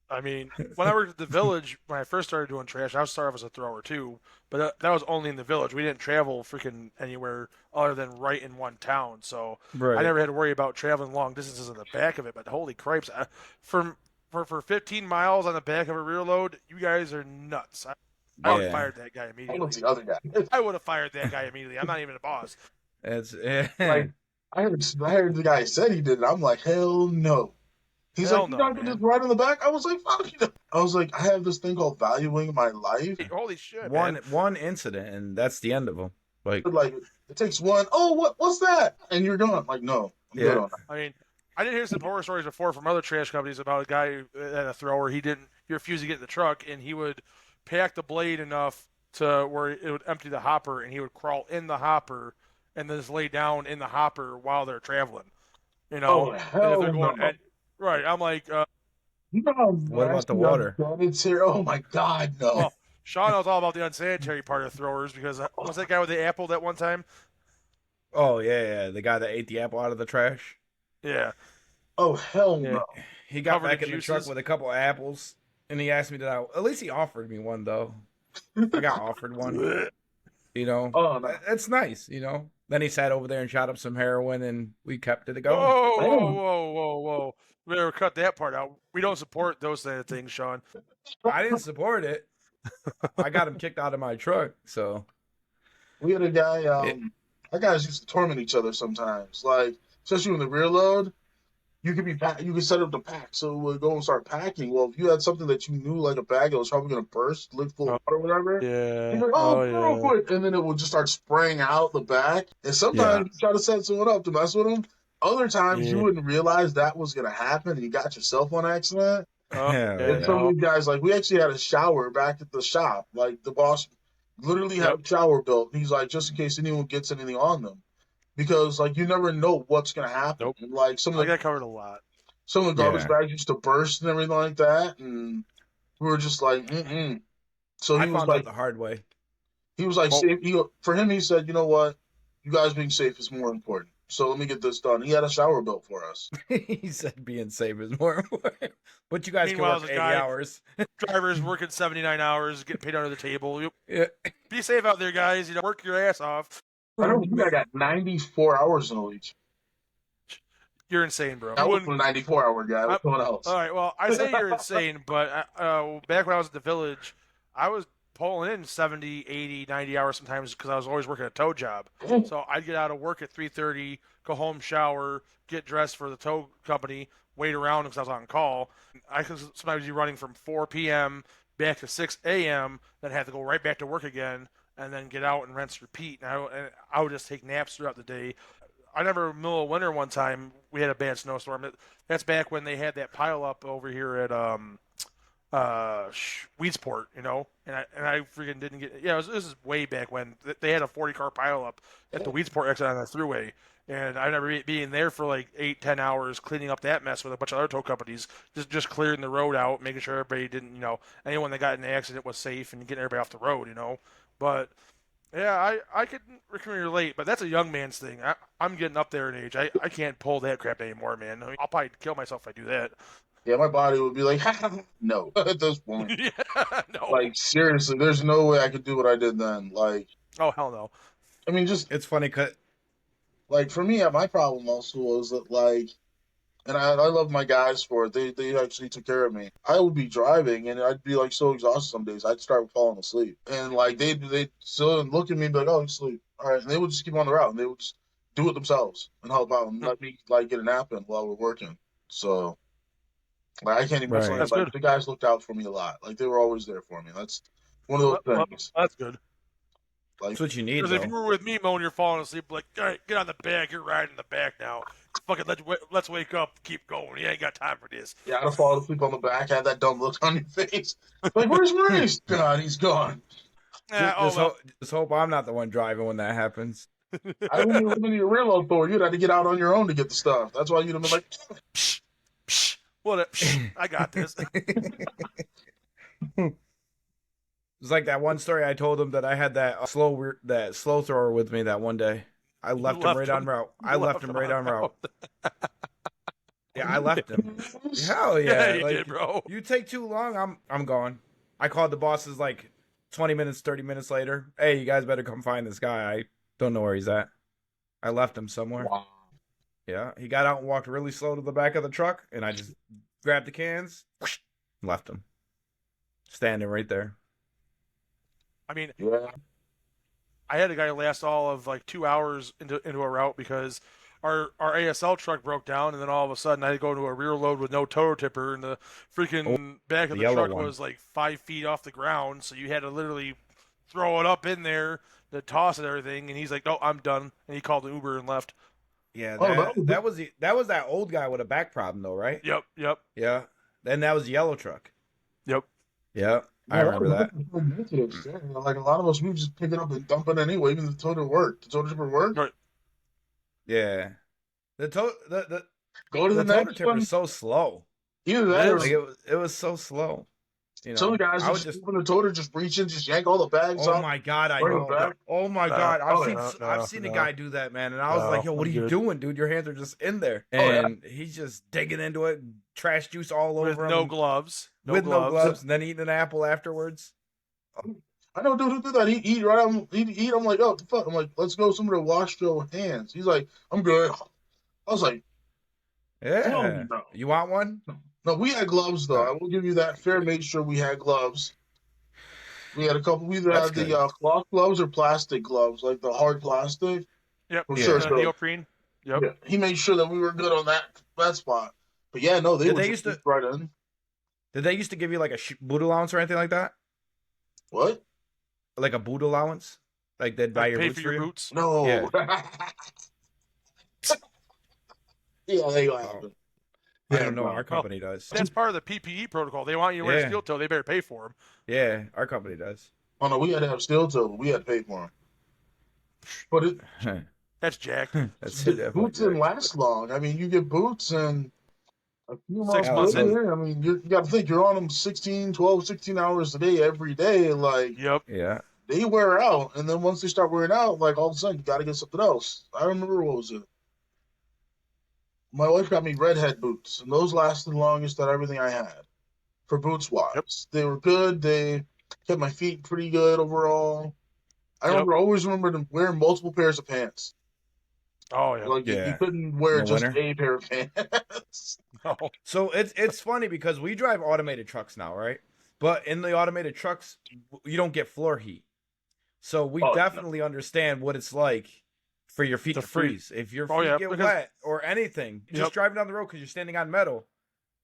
B: I mean, when I worked at the village, when I first started doing trash, I started off as a thrower too, but that was only in the village. We didn't travel freaking anywhere other than right in one town, so I
C: Right.
B: never had to worry about traveling long distances in the back of it. But holy cripes, for 15 miles on the back of a rear load, you guys are nuts. I would have
C: Yeah.
B: fired that guy
D: I was
B: immediately.
D: the other guy.
B: I would have fired that guy immediately. I'm not even a boss.
C: It's
D: Like I heard the guy said he did it. I'm like, hell no. He's like,
B: Hell
D: you're
B: no,
D: not gonna just
B: man.
D: ride in the back. I was like, fuck you. I was like, I have this thing called valuing my life.
B: Hey, holy shit,
C: one
B: man.
C: one incident, and that's the end of them. Like
D: But like, it takes one. Oh, what's that? And you're gone. Like, no, I'm good
C: yeah.
D: on that.
B: I mean, I did hear some horror stories before from other trash companies about a guy at a thrower. He refused to get in the truck, and he would pack the blade enough to where it would empty the hopper, and he would crawl in the hopper and then just lay down in the hopper while they're traveling. You
D: Oh
B: know, and if they're
D: hell
B: going,
D: no.
B: right, I'm like,
D: You know how
C: What about the
D: nasty
C: water?
D: undead it's here? Oh my god, no.
B: well, Sean knows all about the unsanitary part of throwers because what's that guy with the apple that one time?
C: Oh yeah. The guy that ate the apple out of the trash.
B: Yeah,
D: Oh hell
B: yeah.
D: no.
C: He got
B: Covered
C: back
B: in
C: in the truck
B: juices.
C: with a couple of apples, and he asked me to. At least he offered me one though. I got offered one. You know,
D: Oh no.
C: that's nice. You know. Then he sat over there and shot up some heroin, and we kept it going.
B: Whoa, whoa,
D: Damn.
B: whoa, whoa, whoa. We better cut that part out. We don't support those kind of things, Sean.
C: I didn't support it. I got him kicked out of my truck. So
D: We had a guy.
C: it,
D: Our guys used to torment each other sometimes. Like, especially in the rear load, you could set up the pack. So we'd go and start packing. Well, if you had something that you knew like a bag that was probably gonna burst, lid full of
B: Oh,
D: water or whatever, he's
B: yeah.
D: like,
B: Oh,
D: "Oh, real
B: yeah.
D: quick," and then it would just start spraying out the back. And
C: yeah,
D: sometimes you try to set someone up to mess with them. Other times you
B: Yeah.
D: wouldn't realize that was gonna happen, and you got yourself on accident.
B: Oh,
C: hell
D: And
B: yeah.
D: some
C: yeah.
D: of these guys, like, we actually had a shower back at the shop. Like, the boss literally had
B: Yep.
D: a shower built. And he's like, just in case anyone gets anything on them, because like you never know what's gonna happen.
B: Nope.
D: And like
B: I got covered a lot.
D: some of the garbage
C: Yeah.
D: bags used to burst and everything like that, and we were just like, mm-mm. So
C: I found out the hard way.
D: he was like,
B: Oh,
D: safe. For him, he said, you know what, you guys being safe is more important. So let me get this done. He had a shower built for us.
C: He said being safe is more important. But you guys can
B: Meanwhile,
C: work
B: the
C: 80
B: guy-
C: hours.
B: drivers working 79 hours, getting paid under the table.
C: Yeah.
B: Be safe out there, guys. You know, work your ass off.
D: I know you guys got 94 hours in a leech.
B: You're insane, bro.
D: I
B: You
D: wasn't
B: wouldn't.
D: a 94-hour guy. I was someone else.
B: All right. Well, I say you're insane, but back when I was at the village, I was pulling in 70, 80, 90 hours sometimes because I was always working a tow job. So I'd get out of work at 3:30, go home, shower, get dressed for the tow company, wait around because I was on call. I could sometimes be running from 4 p.m. back to 6 a.m., then have to go right back to work again, and then get out and rinse, repeat. And I would just take naps throughout the day. I remember middle of winter one time we had a bad snowstorm. That's back when they had that pile up over here at Weedsport, and I freaking didn't get. Yeah, this is way back when they had a 40-car pileup at the Weedsport exit on the throughway, and I remember being there for like 8-10 hours cleaning up that mess with a bunch of other tow companies, just clearing the road out, making sure everybody didn't, anyone that got in an accident was safe and getting everybody off the road. But yeah, I can relate, but that's a young man's thing. I'm getting up there in age. I can't pull that crap anymore, man. I mean, I'll probably kill myself if I do that.
D: Yeah, my body would be like, no, at this point.
B: Yeah, no.
D: Like, seriously, there's no way I could do what I did then. Like,
B: Oh, hell no.
D: I mean, just
C: It's funny because
D: like for me, my problem also was that like, and I love my guys for it. They actually took care of me. I would be driving and I'd be like so exhausted some days I'd start falling asleep. And like they still look at me and be like, oh, you sleep. All right, and they would just keep on the route and they would just do it themselves and help out and let me like get a nap in while we're working. So like I can't even
C: Right.
D: say
B: That's
D: like
B: good.
D: the guys looked out for me a lot. Like they were always there for me. That's one of those things.
B: That's good.
D: Like
C: that's what you need,
B: Because if you
C: though.
B: were with me, Mo, and you're falling asleep, like, all right, get on the back. You're riding in the back now. Fucking let's wake up. Keep going. You ain't got time for this.
D: yeah, I'd have fallen asleep on the back, had that dumb look on your face. Like, where's Maurice? God, he's gone.
C: Just hope I'm not the one driving when that happens.
D: I wouldn't even live in your real load for. You'd have to get out on your own to get the stuff. That's why you'd have been like,
B: Psh, psh, what? I got this.
C: It's like that one story I told him that I had that slow thrower with me that one day. I left him right on route. I left him right on route. Yeah, I left him. Hell yeah!
B: Yeah, you
C: Like,
B: did, bro.
C: you take too long, I'm gone. I called the bosses like 20 minutes, 30 minutes later. Hey, you guys better come find this guy. I don't know where he's at. I left him somewhere.
D: wow.
C: Yeah, he got out and walked really slow to the back of the truck, and I just grabbed the cans, left him, standing right there.
B: I mean,
D: Yeah.
B: I had a guy last all of like 2 hours into a route because our ASL truck broke down, and then all of a sudden I had to go into a rear load with no toe tipper, and the freaking back of
C: the
B: the
C: yellow
B: truck
C: one.
B: was like 5 feet off the ground, so you had to literally throw it up in there to toss it and everything. And he's like, "No, I'm done," and he called an Uber and left.
C: Yeah,
D: Oh,
C: that was that old guy with a back problem though, right?
B: Yep.
C: Yeah. Then that was the yellow truck.
B: Yep.
C: Yeah, I remember that.
D: Like a lot of us, we just pick it up and dump it anyway. Even the toter worked. The toter tipper worked.
B: Right.
C: Yeah, the
D: Go to
C: the
D: the
C: toter
D: next
C: tipper
D: one.
C: is so slow.
D: Either that or
C: Like it was so slow.
D: some of the guys
C: I would
D: just open the toter, just reach in, just yank all the bags
C: Oh
D: out.
C: my god, I
D: bring it
C: know.
D: back.
C: Oh my
B: No,
C: god, I've
B: no,
C: seen
B: no.
C: a guy do that, man, and I was
B: No,
C: like, yo, what are
B: I'm
C: you
B: good.
C: doing, dude? Your hands are just in there,
D: Oh, yeah.
C: and he's just digging into it, trash juice all
B: With
C: over him,
B: no gloves.
C: no gloves, and then eating an apple afterwards.
D: I know dude who do that. He eat right out. He eat. I'm like, oh, what the fuck. I'm like, let's go somewhere to wash your hands. He's like, I'm good. I was like, hell
C: Yeah,
D: no.
C: you want one?
D: No, we had gloves though. I will give you that. Fair made sure we had gloves. We had a couple. We either
C: That's
D: had the
C: good.
D: cloth gloves or plastic gloves, like the hard plastic.
B: Yep.
D: For
C: Yeah.
D: sure. So,
B: Neoprene. Yep.
D: yeah, he made sure that we were good on that spot. But yeah, no, they
C: Did
D: were
C: they
D: just
C: used to-
D: right in.
C: Did they used to give you like a boot allowance or anything like that?
D: What?
C: Like a boot allowance? Like they'd buy
B: Like
C: your
B: pay
C: boots
B: for your
C: you?
B: boots.
D: No.
C: Yeah.
D: Yeah, they happen.
C: I don't know. Our company does.
B: That's part of the PPE protocol. They want you to wear
C: Yeah.
B: steel toe. They better pay for them.
C: Yeah, our company does.
D: Oh no, we had to have steel toe. But we had to pay for them. But it,
B: That's jacked.
C: That's
D: the
C: it.
D: boots didn't last long. I mean, you get boots and a few
B: 6
D: months
C: months
D: later, I mean, you got to think you're on them 12, 16 hours a day every day. Like,
B: Yep.
C: Yeah.
D: they wear out. And then once they start wearing out, like, all of a sudden, you got to get something else. I remember, what was it? My wife got me redhead boots, and those lasted the longest out of everything I had for boots wise.
B: Yep.
D: They were good. They kept my feet pretty good overall. I always remember wearing multiple pairs of pants.
B: Oh yeah.
D: Like, you
C: Yeah.
D: couldn't wear
C: In the
D: just
C: winter?
D: a pair of pants.
B: No.
C: So it's funny because we drive automated trucks now, right? But in the automated trucks, you don't get floor heat. So we
D: Oh, no.
C: definitely understand what it's like for your feet
B: To
C: to
B: freeze.
C: freeze. If your
B: Oh,
C: feet
B: yeah,
C: get
B: because-
C: wet or anything,
B: Yep.
C: just driving down the road because you're standing on metal,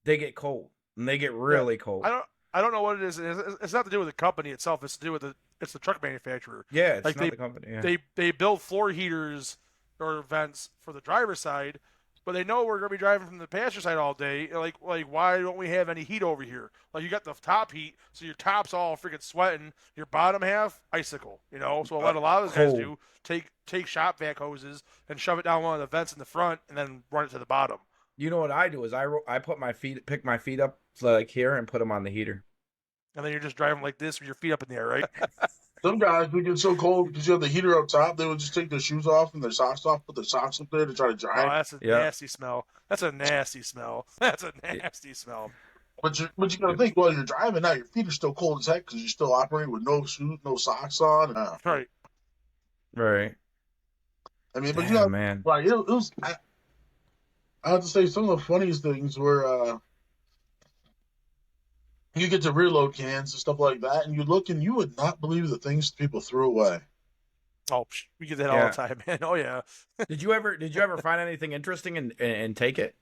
C: they get cold and they get really cold.
B: I don't know what it is. It's not to do with the company itself. It's to do with the truck manufacturer.
C: Yeah, it's
B: like
C: not the company. Yeah.
B: They build floor heaters or vents for the driver's side, but they know we're going to be driving from the passenger side all day. Like, why don't we have any heat over here? Like, you got the top heat, so your top's all freaking sweating. Your bottom half, icicle. So what a lot of those guys do, take shop vac hoses and shove it down one of the vents in the front, and then run it to the bottom.
C: You know what I do is I pick my feet up like here and put them on the heater.
B: And then you're just driving like this with your feet up in the air, right?
D: Some guys, they get so cold because you have the heater up top, they would just take their shoes off and their socks off, put their socks up there to try to dry.
B: Oh, that's a nasty smell. That's a nasty smell. That's a nasty smell.
D: But you got to think, while you're driving now, your feet are still cold as heck because you're still operating with no shoes, no socks on.
B: Right.
C: Right.
D: I mean, but
C: Damn, man.
D: like it was. I have to say, some of the funniest things were you get to rear load cans and stuff like that, and you look and you would not believe the things people threw away.
B: Oh, we get that all the time, man. Oh yeah.
C: Did you ever find anything interesting and take it?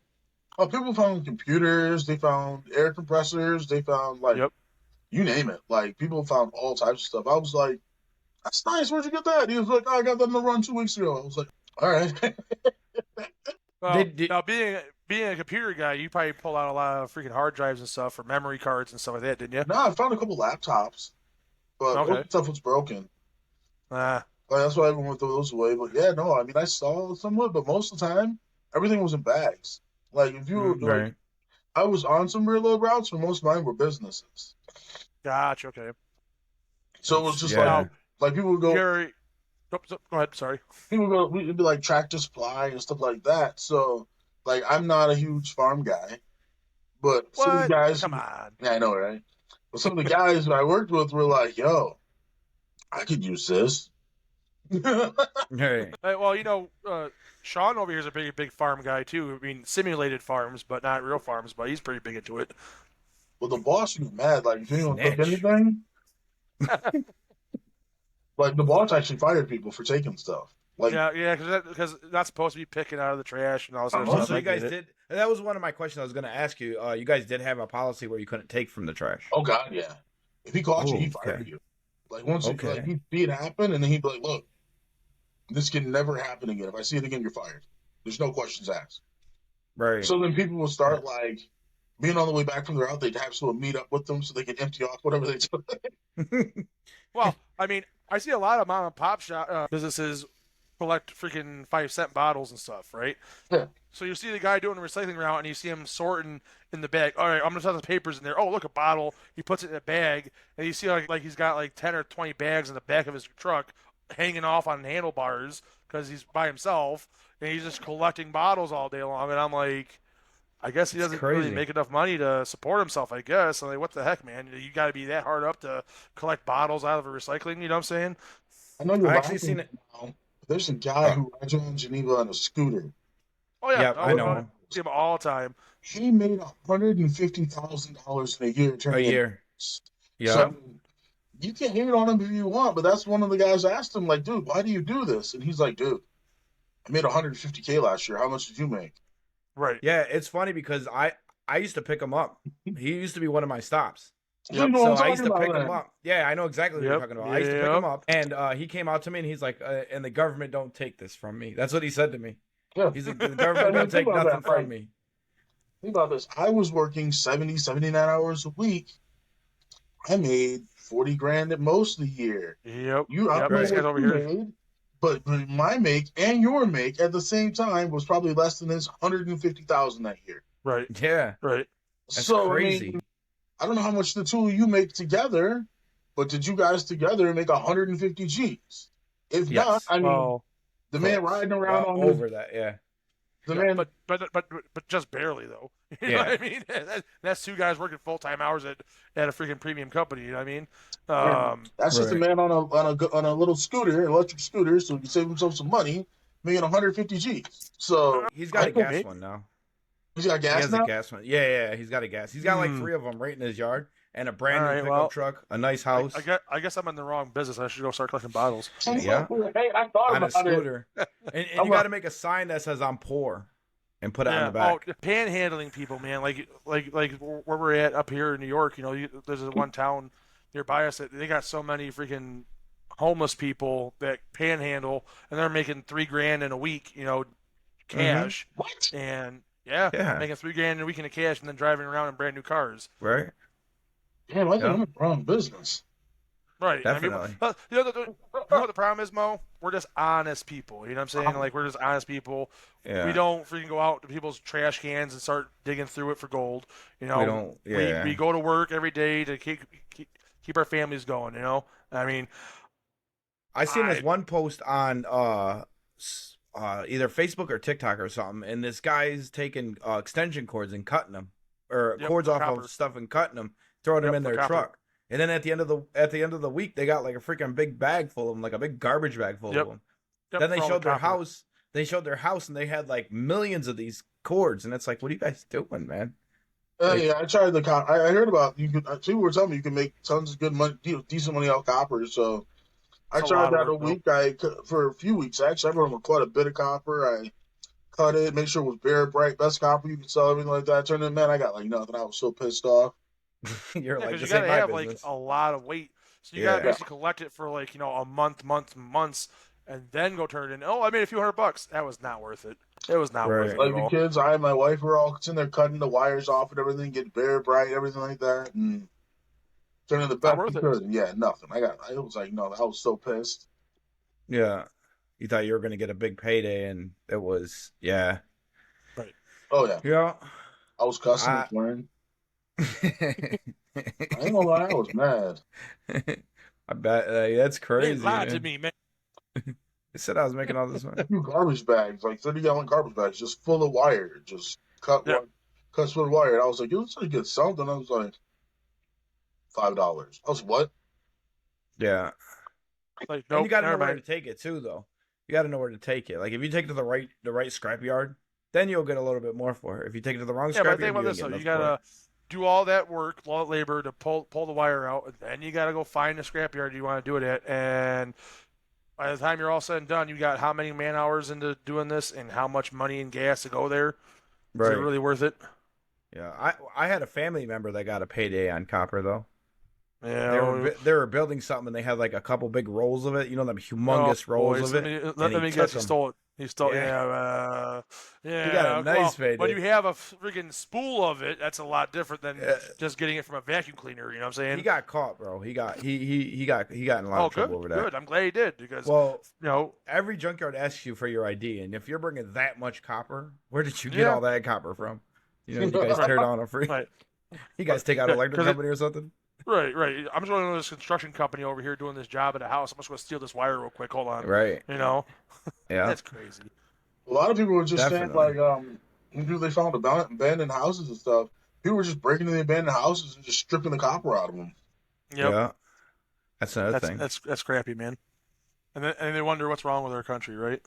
D: Oh, people found computers, they found air compressors, they found you name it. Like people found all types of stuff. I was like, "That's nice. Where'd you get that?" He was like, "Oh, I got that in the run 2 weeks ago." I was like, "All right."
B: Well, now being a computer guy, you probably pulled out a lot of freaking hard drives and stuff, or memory cards and stuff like that, didn't you?
D: No, I found a couple laptops, but most of the stuff was broken.
B: Ah.
D: Like, that's why everyone threw those away. But yeah, no, I mean, I saw somewhat, but most of the time, everything was in bags. Like, if you were,
C: Right.
D: I was on some rear load routes, but most of mine were businesses.
B: Gotcha. Okay.
D: So it was just
C: Yeah.
D: like people would go.
B: Gary, go ahead. Sorry.
D: People would go. It'd be like Tractor Supply and stuff like that. So, like, I'm not a huge farm guy, but some of the guys.
B: Come on.
D: Yeah, I know, right? But some of the guys that I worked with were like, "Yo, I could use this."
C: Right.
B: Well, Sean over here is a big farm guy too. I mean, simulated farms, but not real farms. But he's pretty big into it.
D: Well, the boss would be mad. Like, if anyone took
C: Snitch.
D: anything, like the boss actually fired people for taking stuff. Like,
B: Yeah, because not supposed to be picking out of the trash and all this other
D: Oh,
B: stuff.
C: So
B: I
C: you guys
B: get it.
C: did. That was one of my questions I was going to ask you. You guys did have a policy where you couldn't take from the trash.
D: oh god, yeah. If he caught you, he
C: Oh, okay.
D: fired you. Like once,
C: Okay.
D: like he'd see it happen, and then he'd be like, "Look, this can never happen again. If I see it again, you're fired. There's no questions asked."
C: Right.
D: So then people will start like being on the way back from their route. They'd have someone meet up with them so they can empty off whatever they took.
B: Well, I mean, I see a lot of mom and pop shop businesses collect freaking 5-cent bottles and stuff, right?
D: Yeah.
B: So you see the guy doing the recycling route, and you see him sorting in the bag. All right, I'm gonna set the papers in there. Oh, look, a bottle. He puts it in a bag, and you see like he's got like 10 or 20 bags in the back of his truck, hanging off on handlebars because he's by himself, and he's just collecting bottles all day long. And I'm like, I guess he doesn't really
C: crazy.
B: make enough money to support himself. I guess. I'm like, what the heck, man? You got to be that hard up to collect bottles out of a recycling. You know what I'm saying?
D: I know you're
C: I actually
D: laughing
C: seen it.
D: now. There's a guy who rides around Geneva on a scooter.
B: Oh yeah,
C: Yeah, I know.
B: I see him all the time.
D: He made $150,000 in a year.
C: A year. Yeah.
D: So, you can hate on him if you want, but that's one of the guys asked him, like, "Dude, why do you do this?" And he's like, "Dude, I made $150K last year. How much did you make?"
B: Right.
C: Yeah, it's funny because I used to pick him up. He used to be one of my stops.
D: You know what I'm
C: So I used to
D: talking
C: pick
D: about,
C: him
D: man.
C: up. Yeah, I know exactly what you're talking about. I used to pick him up, and he came out to me and he's like, "And the government don't take this from me." That's what he said to me.
D: Yeah.
C: He's like, "The government don't take
D: Think about
C: nothing
D: that, right?
C: from me."
D: Think about this. I was working 70, 79 hours a week. I made 40 grand at most a year.
B: Yep.
D: You, I
B: Yep.
D: don't know
B: These guys
D: what
B: over
D: you
B: here.
D: made, but my make and your make at the same time was probably less than his 150,000 that year.
B: Right.
C: Yeah,
B: Right.
C: that's
D: So
C: crazy.
D: I mean, I don't know how much the two of you make together, but did you guys together make 150 G's? If
C: Yes.
D: not, I mean,
B: Well,
D: the man
C: Close.
D: riding around
C: Well,
D: on
C: over that, yeah.
D: the
B: yeah,
D: man.
B: but just barely though. You know
C: Yeah.
B: what I mean? That's two guys working full-time hours at a freaking premium company. You know what I mean?
D: That's just a
C: Right.
D: man on a little scooter, electric scooter, so he can save himself some money, making 150 G's. So
C: He's got a
D: I don't
C: gas
B: hate-
C: one now.
D: he's got
C: He
D: gas
C: has
D: now.
C: a gas one. Yeah, he's got a gas. He's got like
B: Hmm.
C: 3 of them right in his yard, and a brand new
B: All right,
C: pickup
B: well,
C: truck, a nice house,
B: I guess I'm in the wrong business. I should go start collecting bottles.
C: Yeah.
D: Hey, I thought
C: on a
D: about it.
C: scooter, and
D: I'm
C: you got to make a sign that says "I'm poor," and put it on the back.
B: Oh, panhandling people, man. Like where we're at up here in New York. There's a one town nearby us that they got so many freaking homeless people that panhandle, and they're making $3 grand in a week. cash.
D: What?
B: And
C: Yeah.
B: making $3,000 a week in cash and then driving around in brand new cars.
C: Right.
D: Damn, I think
C: Yeah.
D: I'm in the wrong business.
B: Right.
C: Definitely.
B: I mean, you know what the problem is, Mo? We're just honest people. You know what I'm saying? Like, we're just honest people.
C: Yeah.
B: We don't freaking go out to people's trash cans and start digging through it for gold. You know,
C: We don't. Yeah.
B: we go to work every day to keep our families going. You know, I mean,
C: I seen this one post on either Facebook or TikTok or something, and this guy's taking extension cords and cutting them, or cords off
B: copper.
C: of stuff and cutting them, throwing them in
B: for
C: their
B: copper.
C: truck. And then at the end of the week, they got like a freaking big bag full of them, like a big garbage bag full of them. Then they
B: for all
C: showed
B: the
C: their
B: copper.
C: house. They showed their house, and they had like millions of these cords, and it's like, what are you guys doing, man?
D: Yeah, I tried the copper. I heard about you could. People were telling me you can make tons of good money, decent money out of copper. So I
B: It's a
D: tried
B: lot of
D: that a
B: work,
D: week. For a few weeks actually. I brought him quite a bit of copper. I cut it, make sure it was bare bright, best copper you could sell, everything like that. Turned in, man, I got like nothing. I was so pissed off.
C: You're like,
B: because you
C: this ain't
B: gotta
C: my
B: have
C: business.
B: like a lot of weight, so you gotta basically collect it for like a months, and then go turn it in. Oh, I made a few $100. That was not worth it. It was not worth it
D: Like
B: at
D: the
B: all.
D: kids, I and my wife were all sitting there cutting the wires off and everything, get bare bright, everything like that, and turning the best
B: worth
D: we
B: it.
D: could. Yeah, nothing. I was like, no, I was so pissed.
C: Yeah, you thought you were gonna get a big payday, and it was
B: Right.
D: Oh yeah,
C: yeah.
D: I was cussing and swearing. I ain't gonna lie, I was mad.
C: I bet that's crazy.
B: They lied
C: man.
B: to me, man.
C: They said I was making all this money.
D: 2 garbage bags, like 30-gallon garbage bags, just full of wire, just cut
B: Yeah.
D: full of wire. And I was like, you looks like get something. I was like, $5. I was what?
C: Yeah.
B: Like,
C: And
B: nope,
C: you got to know
B: never
C: where to
B: mind.
C: take it too, though. You got to know where to take it. Like if you take it to the right scrapyard, then you'll get a little bit more for it. If you take it to the wrong
B: Yeah, but
C: scrapyard,
B: think about this though. You gotta do all that work, all that labor to pull the wire out, and then you gotta go find the scrapyard you want to do it at. And by the time you're all said and done, you got how many man hours into doing this, and how much money and gas to go there? Is it really worth it?
C: Yeah, I had a family member that got a payday on copper though.
B: Yeah,
C: They were building something, and they had like a couple big rolls of it. You know, them humongous rolls of it.
B: Let me guess. He stole it. He stole.
C: Yeah.
B: Yeah.
C: He got a nice payday.
B: When you have a freaking spool of it, that's a lot different than just getting it from a vacuum cleaner. You know what I'm saying?
C: He got caught, bro. He got in a lot of trouble over that.
B: Good. I'm glad he did because
C: every junkyard asks you for your ID, and if you're bringing that much copper, where did you get all that copper from? You know, you guys tear down a free.
B: Right.
C: You guys take out an electric company or something?
B: Right. I'm just going to this construction company over here doing this job at a house. I'm just going to steal this wire real quick. Hold on.
C: Right.
B: Yeah. That's crazy.
D: A lot of people were just saying
C: Definitely.
D: like, they found abandoned houses and stuff. People were just breaking into the abandoned houses and just stripping the copper out of them.
B: Yep.
C: Yeah. That's another thing.
B: That's crappy, man. And they wonder what's wrong with our country, right?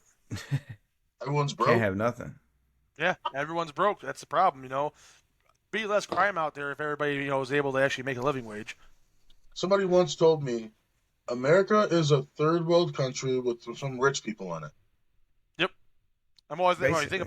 D: Everyone's broke.
C: Can't have nothing.
B: Yeah, everyone's broke. That's the problem, Be less crime out there if everybody, is able to actually make a living wage.
D: Somebody once told me, America is a third world country with some rich people in it.
B: Yep. I'm always thinking, when you think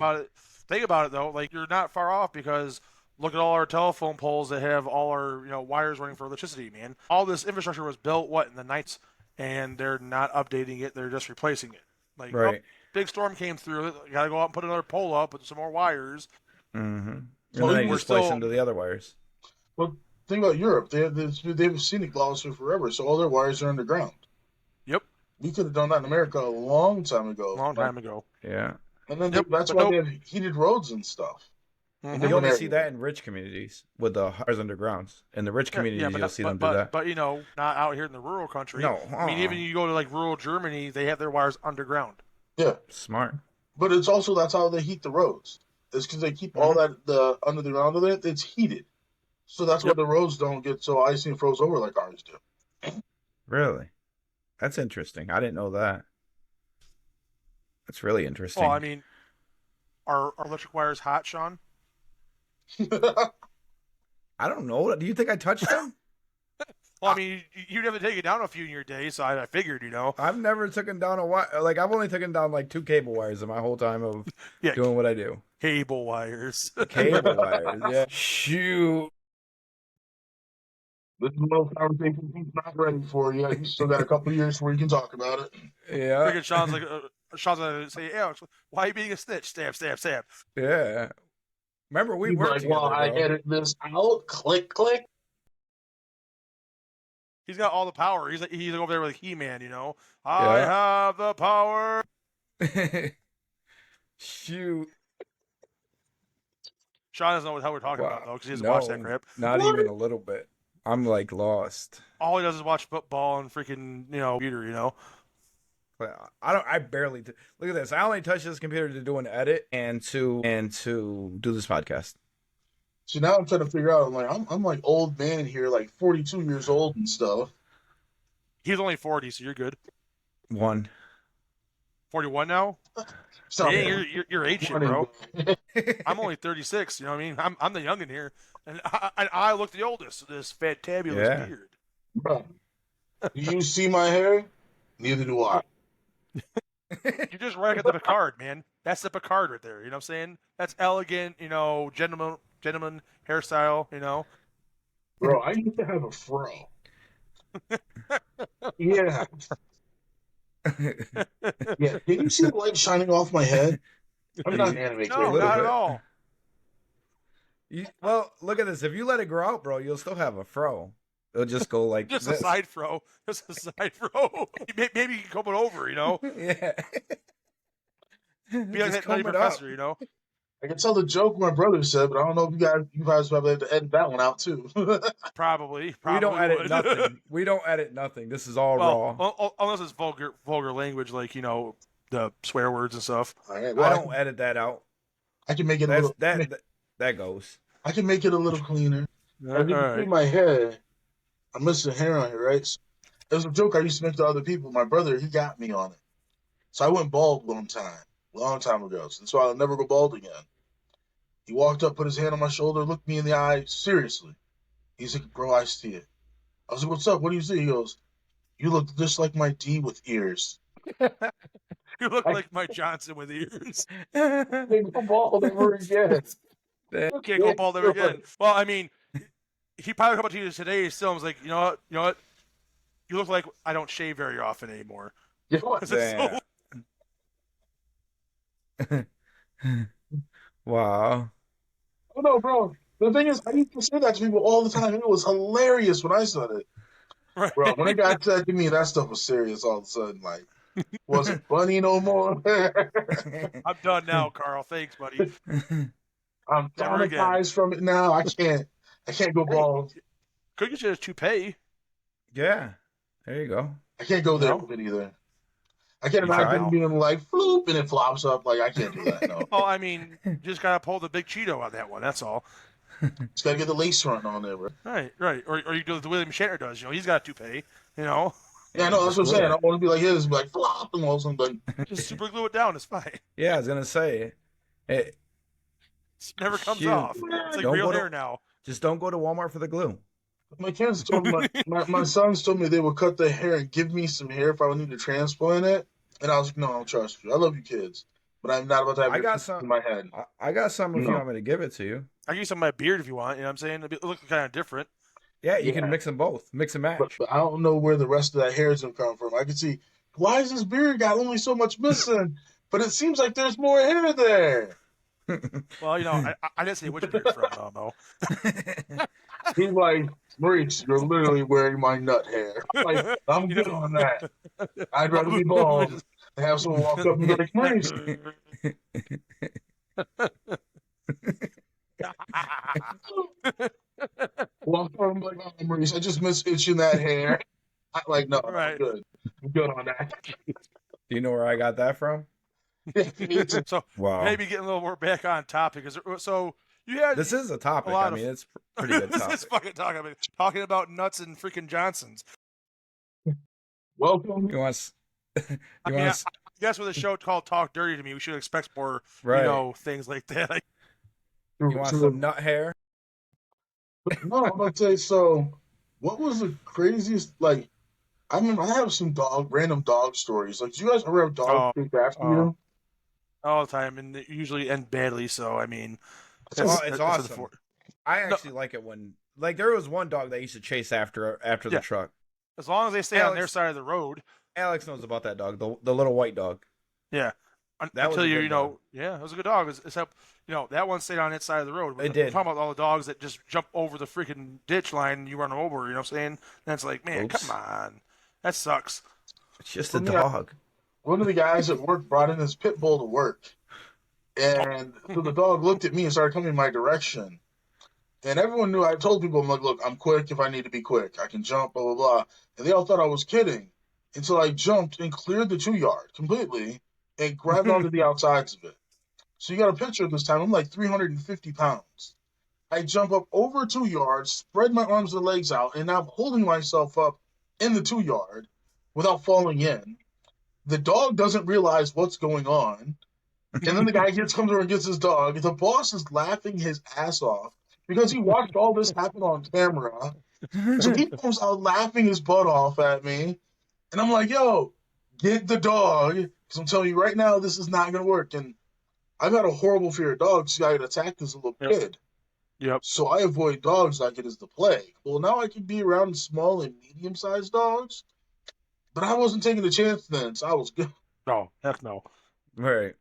B: about it though, like you're not far off because look at all our telephone poles that have all our, wires running for electricity, man. All this infrastructure was built, in the 90s, and they're not updating it. They're just replacing it. Like,
C: right.
B: Big storm came through. You got to go out and put another pole up with some more wires.
C: Mm-hmm. And
D: So
C: then they just place them to the other wires.
D: Well, think about Europe. They've scenic laws for forever, so all their wires are underground.
B: Yep.
D: We could have done that in America a long time ago.
C: Yeah.
D: And then that's why they have heated roads and stuff.
B: Mm-hmm.
C: You only see that in rich communities with the wires undergrounds. In the rich communities, you'll see them do that.
B: But not out here in the rural country.
C: No.
B: I mean, even you go to like rural Germany, they have their wires underground.
D: Yeah.
C: Smart.
D: But it's also that's how they heat the roads. It's because they keep all that under the ground of it. It's heated, so that's why the roads don't get so icy and froze over like ours do.
C: Really? That's interesting. I didn't know that. That's really interesting.
B: Well, I mean, are electric wires hot, Sean?
C: I don't know. Do you think I touched them?
B: Well, I mean, you'd have to take it down a few in your day, so I figured,
C: I've never taken down a wire. Like, I've only taken down like 2 cable wires in my whole time of doing what I do.
B: Cable wires.
C: Cable wires, yeah. Shoot.
D: This is one of those conversations he's not ready for yet. He's still got a couple of years where he can talk about it.
C: Yeah.
B: Freaking Sean's like, Sean's gonna say, Alex, why are you being a snitch? Stab, stab, stab.
C: Yeah. Remember, we
D: He's
C: worked
D: like,
C: together,
D: well, I
C: bro.
D: edit this out. Click, click.
B: He's got all the power. He's over there with He-Man, you know. I
C: Yeah.
B: have the power.
C: Shoot.
B: Sean doesn't know what the hell we're talking about,
C: Wow.
B: though, because he doesn't watch that
C: No,
B: crap.
C: not
D: What?
C: even a little bit. I'm like lost.
B: All he does is watch football and freaking, computer, you know.
C: I barely look at this. I only touch this computer to do an edit and to do this podcast.
D: So now I'm trying to figure out. I'm like old man here, like 42 years old and stuff.
B: He's only 40, so you're good. 41 now?
D: So
B: Dang, you're ancient, bro. I'm only 36, you know what I mean? I'm the youngin' here. And I look the oldest, this fantabulous beard.
D: Bro, do you see my hair? Neither do I.
B: You're just right at the Picard, man. That's the Picard right there. You know what I'm saying? That's elegant, gentleman hairstyle, you know.
D: Bro, I used to have a fro. Yeah. Yeah. Did you see the light shining off my head? I'm not an anime
B: No,
D: character.
B: not at all.
C: Well, look at this. If you let it grow out, bro, you'll still have a fro. It'll just go like
B: Just
C: this.
B: a side fro. Just a side fro. Maybe you can comb it over, you know.
C: Yeah.
B: Be like
C: Just
B: that nutty
C: comb it
B: professor,
C: up.
B: you know.
D: I can tell the joke my brother said, but I don't know if you guys probably have to edit that one out too.
B: Probably
C: We don't edit
B: would.
C: nothing. We don't edit nothing. This is all raw.
B: Unless it's vulgar language, like the swear words and stuff.
D: All right, well,
C: I don't edit that out.
D: I can make it a
C: That's
D: little.
C: that goes.
D: I can make it a little cleaner.
B: All
D: As you can see
B: right.
D: my head, I'm missing hair on here, right? So, it was a joke I used to make to other people. My brother, he got me on it. So I went bald one time, a long time ago. So I'll never go bald again. He walked up, put his hand on my shoulder, looked me in the eye, seriously. He's like, bro, I see it. I was like, what's up? What do you see? He goes, you look just like my D with ears.
B: You look like Mike Johnson with ears.
D: Can't go bald ever again.
B: Can't go bald ever again. Well, I mean, he probably come up to you today still and was like, you know what? You look like I don't shave very often anymore.
D: You know what?
B: 'Cause it's so-
C: Wow.
D: Oh, no, bro. The thing is, I used to say that to people all the time. It was hilarious when I said it.
B: Right.
D: Bro, when it got said to me, that stuff was serious all of a sudden. Like, wasn't funny no more.
B: I'm done now, Carl. Thanks, buddy.
D: I'm
B: Never again.
D: traumatized from it now. I can't go bald.
B: Could get you a toupee.
C: Yeah. There you go.
D: I can't go there
B: No?
D: with it either. I can't
B: You
D: imagine
B: tried?
D: being like floop and it flops up. Like, I can't do that. No.
B: Well, I mean, you just gotta pull the big Cheeto on that one. That's all.
D: Just gotta get the lace front on there, bro.
B: Right. Or you do the William Shatner does. He's got a toupee.
D: Yeah, I know. That's what I'm saying. I want to be like his, be like flop, and all of a sudden, like,
B: Just super glue it down. It's fine.
C: Yeah, I was gonna say. It
B: It never comes
C: Shoot.
B: off. It's like
C: Don't
B: real
C: go to-
B: hair now.
C: just don't go to Walmart for the glue.
D: my kids told me, my sons told me they would cut the hair and give me some hair if I would need to transplant it. And I was like, no, I don't trust you. I love you kids, but I'm not about to have
C: I
D: your
C: got
D: food
C: some-
D: in my head.
C: I got some if you
D: No.
C: want me to give it to you.
B: I can use some of my beard if you want. You know what I'm saying? It look kind of different.
C: Yeah, you
D: Yeah.
C: can mix them both. Mix and match.
D: But I don't know where the rest of that hair is going to come from. I can see, why is this beard got only so much missing? But it seems like there's more hair there.
B: Well, I didn't say which beard from, though.
D: He's like, Maurice, you're literally wearing my nut hair. I'm like, I'm good on that. I'd rather be bald than have someone walk up and be like, Maurice. Walk up and be like, oh, Maurice, I just miss itching that hair. I'm like, no,
B: Right.
D: I'm good. I'm good on that.
C: Do you know where I got that from?
B: So
C: Wow.
B: maybe getting a little more back on topic. So you had
C: This is a topic.
B: lot
C: I
B: of-
C: mean, it's a pretty good
B: this
C: topic.
B: is fucking talking about nuts and freaking Johnsons.
D: Welcome.
C: You want? You
B: I mean,
C: want?
B: I guess with a show called Talk Dirty to Me, we should expect more,
C: Right.
B: things like that. Like,
C: You want some nut hair?
D: No, I'm gonna tell you. So, what was the craziest? Like, I remember I have some random dog stories. Like, do you guys ever have dogs chase after you?
B: all the time, and they usually end badly. So I mean,
C: It's
B: that's
C: awesome. I actually like it when, like, there was one dog that used to chase after
B: Yeah.
C: the truck.
B: as long as they stay on their
C: Alex-
B: side of the road.
C: Alex knows about that dog, the little white dog.
B: Yeah.
C: That was
B: Until
C: a
B: you,
C: good
B: you know, yeah, it was a good dog. Except, you know, that one stayed on its side of the road.
C: It
B: We're
C: did.
B: talking about all the dogs that just jump over the freaking ditch line and you run them over, you know what I'm saying? And it's like, man,
C: Oops.
B: come on. That sucks.
C: It's just
D: For
C: a
D: me,
C: dog.
D: one of the guys at work brought in his pit bull to work, and so the dog looked at me and started coming in my direction. And everyone knew. I told people, I'm like, look, I'm quick if I need to be quick. I can jump, blah blah blah. And they all thought I was kidding until I jumped and cleared the 2 yard completely and grabbed onto the outsides of it. So you got a picture of this time. I'm like 350 pounds. I jump up over 2 yards, spread my arms and legs out, and now I'm holding myself up in the 2 yard without falling in. The dog doesn't realize what's going on. And then the guy comes over and gets his dog. The boss is laughing his ass off because he watched all this happen on camera. So he comes out laughing his butt off at me. And I'm like, yo, get the dog. Because I'm telling you right now, this is not going to work. And I've had a horrible fear of dogs. I got attacked as a little kid.
B: Yep.
D: So I avoid dogs like it is the plague. Well, now I can be around small and medium-sized dogs. But I wasn't taking the chance then, so I was good.
B: No, heck no.
C: Right.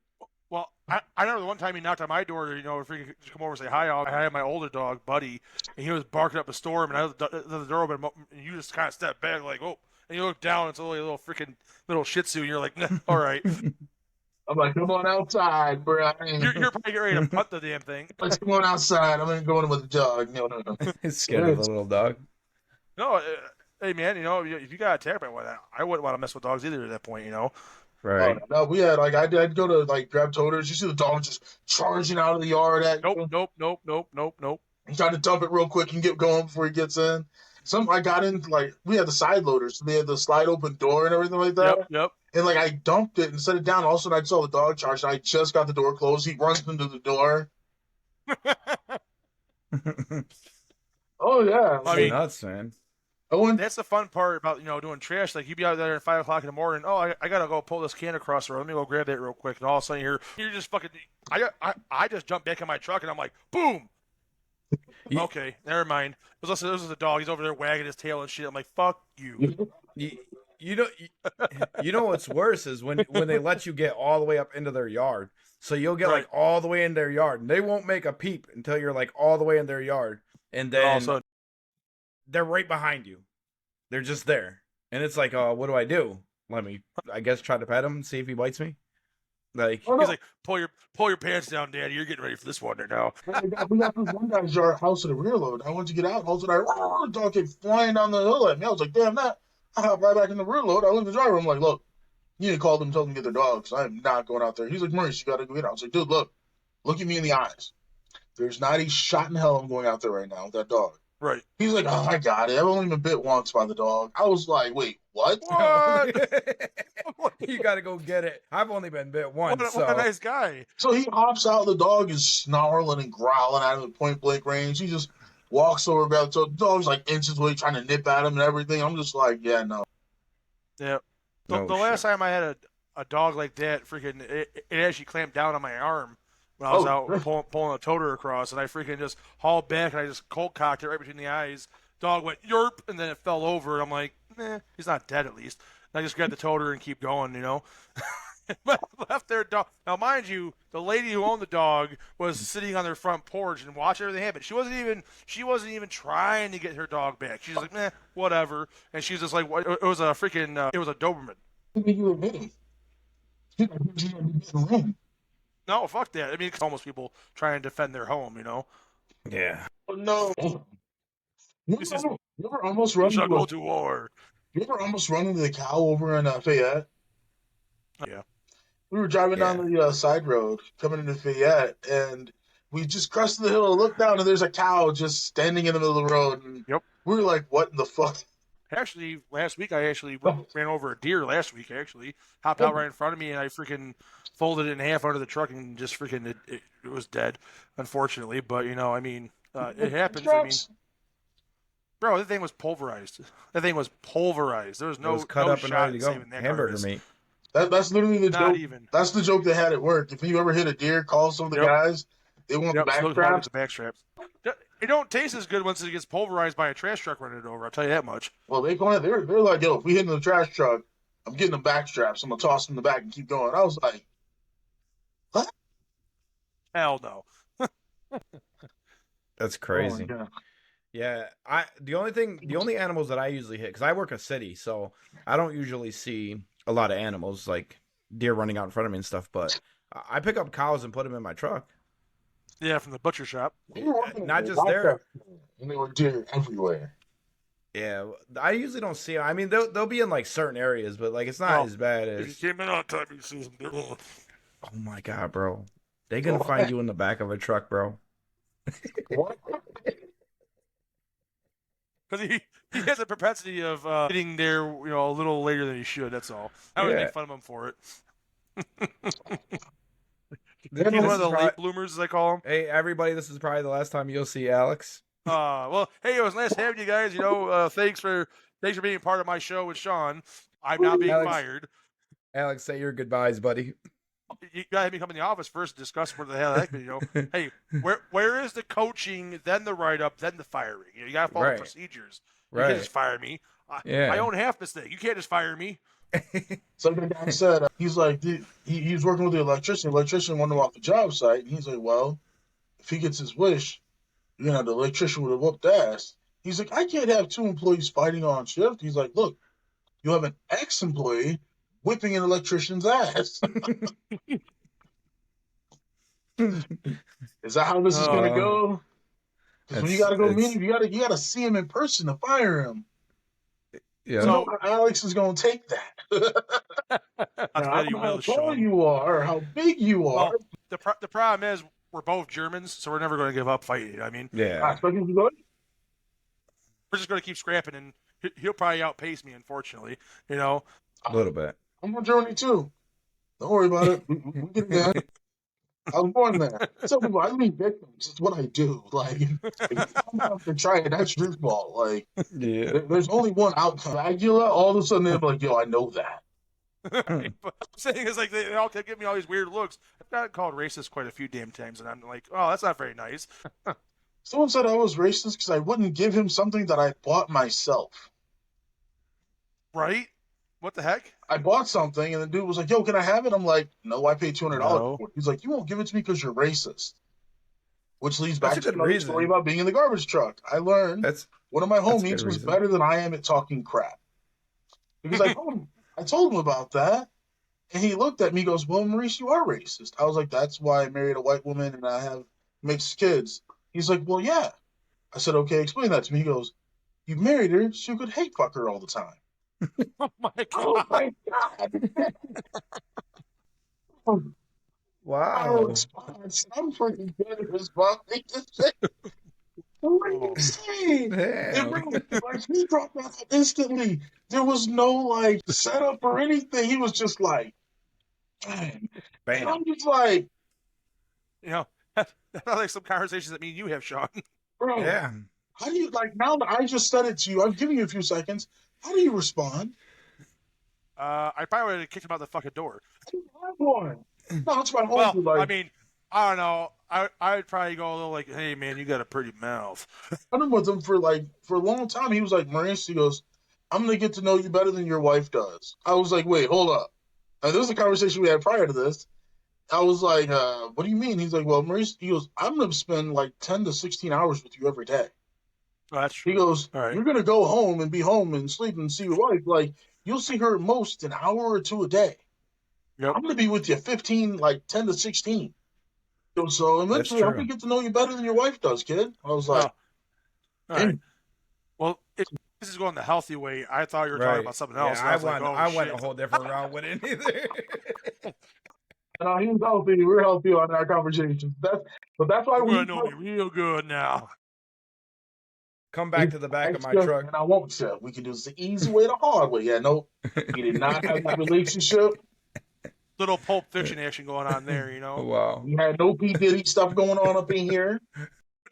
B: Well, I remember the one time he knocked on my door, you know, if he could just come over and say hi. I had my older dog, Buddy, and he was barking up a storm, and I had the door open, and you just kind of step back like, oh, and you look down, it's only a little freaking little Shih Tzu, and you're like, nah, all right.
D: I'm like, come on outside, bro.
B: You're probably getting ready to punt the damn thing.
D: Let's come on outside. I'm going with the dog. No.
C: He's scared of the little dog.
B: No, hey man, you know, if you got attacked by one, I wouldn't want to mess with dogs either at that point, you know.
C: Right.
D: No, we had I'd go to grab toters. You see the dog just charging out of the yard at you.
B: Nope.
D: He's trying to dump it real quick and get going before he gets in. I got in we had the side loaders, so they had the slide open door and everything like that.
B: Yep.
D: And I dumped it and set it down. All of a sudden, I saw the dog charge. And I just got the door closed. He runs into the door. Oh yeah,
B: I mean,
C: nuts, man.
B: That's the fun part about, you know, doing trash. Like, you'd be out there at 5 o'clock in the morning. Oh, I gotta go pull this can across the road. Let me go grab that real quick. And all of a sudden, you're just fucking. I just jumped back in my truck and I'm like, boom. Okay, never mind. This is a dog. He's over there wagging his tail and shit. I'm like, fuck you.
C: You know what's worse is when they let you get all the way up into their yard. So you'll get like all the way in their yard, and they won't make a peep until you're like all the way in their yard, and then they're right behind you. They're just there, and it's like, what do I do? Let me, I guess, try to pet him and see if he bites me. Like
B: he's like, pull your pants down, Daddy. You're getting ready for this one right now.
D: We got this one guy's house at a rear load. I went to get out. All of a sudden, the dog came flying down the hill at me. I was like, damn that. I hopped right back in the rear load. I looked at the driver. I'm like, look, you need to call them and tell them to get their dogs. I am not going out there. He's like, Maurice, you got to go get out. I was like, dude, look at me in the eyes. There's not a shot in hell I'm going out there right now with that dog.
B: Right.
D: He's like, oh, I got it. I've only been bit once by the dog. I was like, wait, what?
C: You got to go get it. I've only been bit once.
B: What a nice guy.
D: So he hops out. The dog is snarling and growling at him at point blank range. He just walks over, grabs the dog's like inches away, trying to nip at him and everything. I'm just like, yeah, no.
B: Yeah. The last time I had a dog like that, freaking, it actually clamped down on my arm when I was out pulling a toter across, and I freaking just hauled back and I just cold cocked it right between the eyes. Dog went yerp, and then it fell over. And I'm like, he's not dead at least. And I just grabbed the toter and keep going, you know. Left their dog. Now, mind you, the lady who owned the dog was sitting on their front porch and watching everything happen. She wasn't even trying to get her dog back. She's like, whatever. And she's just like, it was a freaking, it was a Doberman.
D: You admitted.
B: No, fuck that. I mean, it's almost people trying to defend their home, you know.
C: Yeah.
D: Oh, no. You ever almost run
B: to war.
D: You ever almost run into the cow over in Fayette?
B: Yeah.
D: We were driving down the side road coming into Fayette, and we just crossed the hill, looked down, and there's a cow just standing in the middle of the road. And we were like, what in the fuck?
B: Actually, last week I ran over a deer last week, actually. Hopped out right in front of me, and I freaking folded it in half under the truck and just freaking, it was dead, unfortunately. But, you know, I mean, it happens. I mean, bro, that thing was pulverized. There was no,
C: cut up and ready to go.
B: That
C: hamburger meat.
D: That's literally the
B: Not
D: joke.
B: even.
D: That's the joke they had at work. If you ever hit a deer, call some of the guys. They want the back straps.
B: The back straps. It don't taste as good once it gets pulverized by a trash truck running it over. I'll tell you that much.
D: Well, they're like, yo, if we hit in the trash truck, I'm getting the back straps. I'm gonna toss them in the back and keep going. I was like, what?
B: Hell no.
C: That's
D: Oh my
C: crazy.
D: God.
C: Yeah, the only animals that I usually hit, because I work a city, so I don't usually see a lot of animals like deer running out in front of me and stuff. But I pick up cows and put them in my truck.
B: Yeah, from the butcher shop.
D: We were working
C: Not
D: in
C: just there.
D: livestock, and there were deer everywhere.
C: Yeah, I usually don't see 'em. I mean, they'll be in like certain areas, but like it's not
B: Oh,
C: as bad
B: If
C: as.
B: you came in on time, you see some deer.
C: Oh my god, bro! They gonna find you in the back of a truck, bro.
D: What?
B: Because he has a propensity of getting there, a little later than he should. That's all. I would
C: Yeah.
B: make fun of him for it.
D: Then
B: He's one
C: this
B: of the
C: is
B: late bloomers, as I call him.
C: Hey, everybody! This is probably the last time you'll see Alex.
B: Well, hey, it was nice having you guys. Thanks for being part of my show with Sean. I'm now being
C: Alex.
B: fired.
C: Alex, say your goodbyes, buddy.
B: You gotta have me come in the office first to discuss what the hell that could, Hey, where is the coaching, then the write up, then the firing? You gotta follow the procedures. You can't just fire me. I own half this thing. You can't just fire me.
D: So the guy said, he's like, he was working with the electrician. The electrician wanted him off the job site. And he's like, well, if he gets his wish, the electrician would have whooped ass. He's like, I can't have two employees fighting on shift. He's like, look, you have an ex-employee whipping an electrician's ass. Is that how this is going to go? Because when you got to go meet him, you got to see him in person to fire him.
C: Yeah.
D: So Alex is going to take that. I don't know how tall you are, or how big you are.
B: Well, the problem is we're both Germans, so we're never going to give up fighting. You know what I mean,
C: Yeah.
B: we're just going to keep scrapping, and he'll probably outpace me. Unfortunately,
C: a little bit.
D: I'm from Germany too. Don't worry about it. We get there. I was born there. Some people, I mean victims. It's what I do. Like, if you come out to try it, that's your fault. Like, there's only one outcome. Agula, all of a sudden they're like, yo, I know that.
B: Right. But I'm saying is like they all kept giving me all these weird looks. I've gotten called racist quite a few damn times, and I'm like, oh, that's not very nice.
D: Someone said I was racist because I wouldn't give him something that I bought myself.
B: Right? What the heck?
D: I bought something, and the dude was like, yo, can I have it? I'm like, no, I paid $200 for it. He's like, you won't give it to me because you're racist. Which leads back to another story about being in the garbage truck. I learned one of my homies was better than I am at talking crap. Because I told him about that, and he looked at me and goes, well, Maurice, you are racist. I was like, that's why I married a white woman and I have mixed kids. He's like, well, yeah. I said, okay, explain that to me. He goes, you married her so you could hate fuck her all the time.
B: Oh my god!
D: Oh my god!
C: Wow!
D: I'm freaking good at responding to shit. What are you saying? Like, he dropped out instantly. There was no setup or anything. He was just like, bang. And I'm just like,
B: that's like some conversations that me and you have, Sean.
D: Bro, how do you now that I just said it to you? I'm giving you a few seconds. How do you respond?
B: I probably would have kicked him out the fucking door.
D: I didn't have one. No, that's my whole
B: I mean, I don't know. I'd probably go a little like, hey man, you got a pretty mouth.
D: I've been with him for a long time. He was like, Maurice, he goes, I'm gonna get to know you better than your wife does. I was like, wait, hold up. And this was a conversation we had prior to this. I was like, what do you mean? He's like, well, Maurice, he goes, I'm gonna spend 10 to 16 hours with you every day.
B: Oh, that's true.
D: He goes, you're gonna go home and be home and sleep and see your wife. You'll see her at most an hour or two a day. Yep. I'm gonna be with you 15, 10 to 16. So eventually, I'm gonna get to know you better than your wife does, kid. I was like,
B: all right. Well, if this is going the healthy way, I thought you were talking about something else.
C: Yeah, I went a whole different route with it either.
D: No, he was healthy. We were healthy on our conversations. That's why
B: we're gonna know me real good now.
C: Come back to the back of my truck.
D: And I won't, sir. We can do this the easy way, the hard way. Yeah, no, he did not have that relationship.
B: Little Pulp Fiction action going on there,
C: Wow.
D: We had no P. Diddy stuff going on up in here.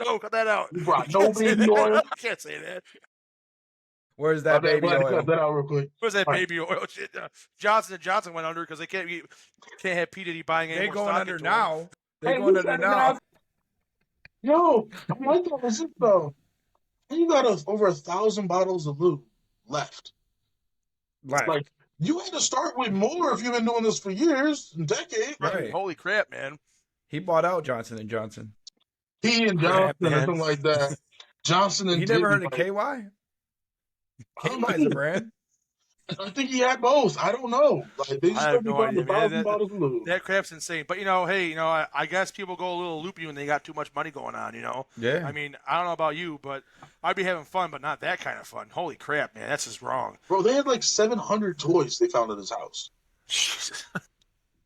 B: No, cut that out.
D: We brought no baby oil.
B: I can't say that.
C: Where's that baby oil?
D: Cut that out real quick.
B: Where's that baby oil shit? Johnson & Johnson went under because they can't have P. Diddy buying any more stock.
C: They're going under now. They're going under now.
D: Yo, my thought was this, though. You got over 1,000 bottles of lube left. You had to start with more if you've been doing this for years, decades.
C: Right.
B: Holy crap, man.
C: He bought out Johnson and Johnson.
D: He and
B: Crap,
D: Johnson or
B: man.
D: something like that. Johnson and
C: You never heard of
D: Diddy,
C: KY?
D: I don't
C: KY is a
D: know.
C: brand.
D: I think he had both. I don't know. Like they just
B: I have no
D: found
B: idea, man.
D: 1,000 bottles of lube.
B: That crap's insane. But, hey, I guess people go a little loopy when they got too much money going on,
C: Yeah.
B: I mean, I don't know about you, but I'd be having fun, but not that kind of fun. Holy crap, man. That's just wrong.
D: Bro, they had like 700 toys they found at his house.
B: Jesus.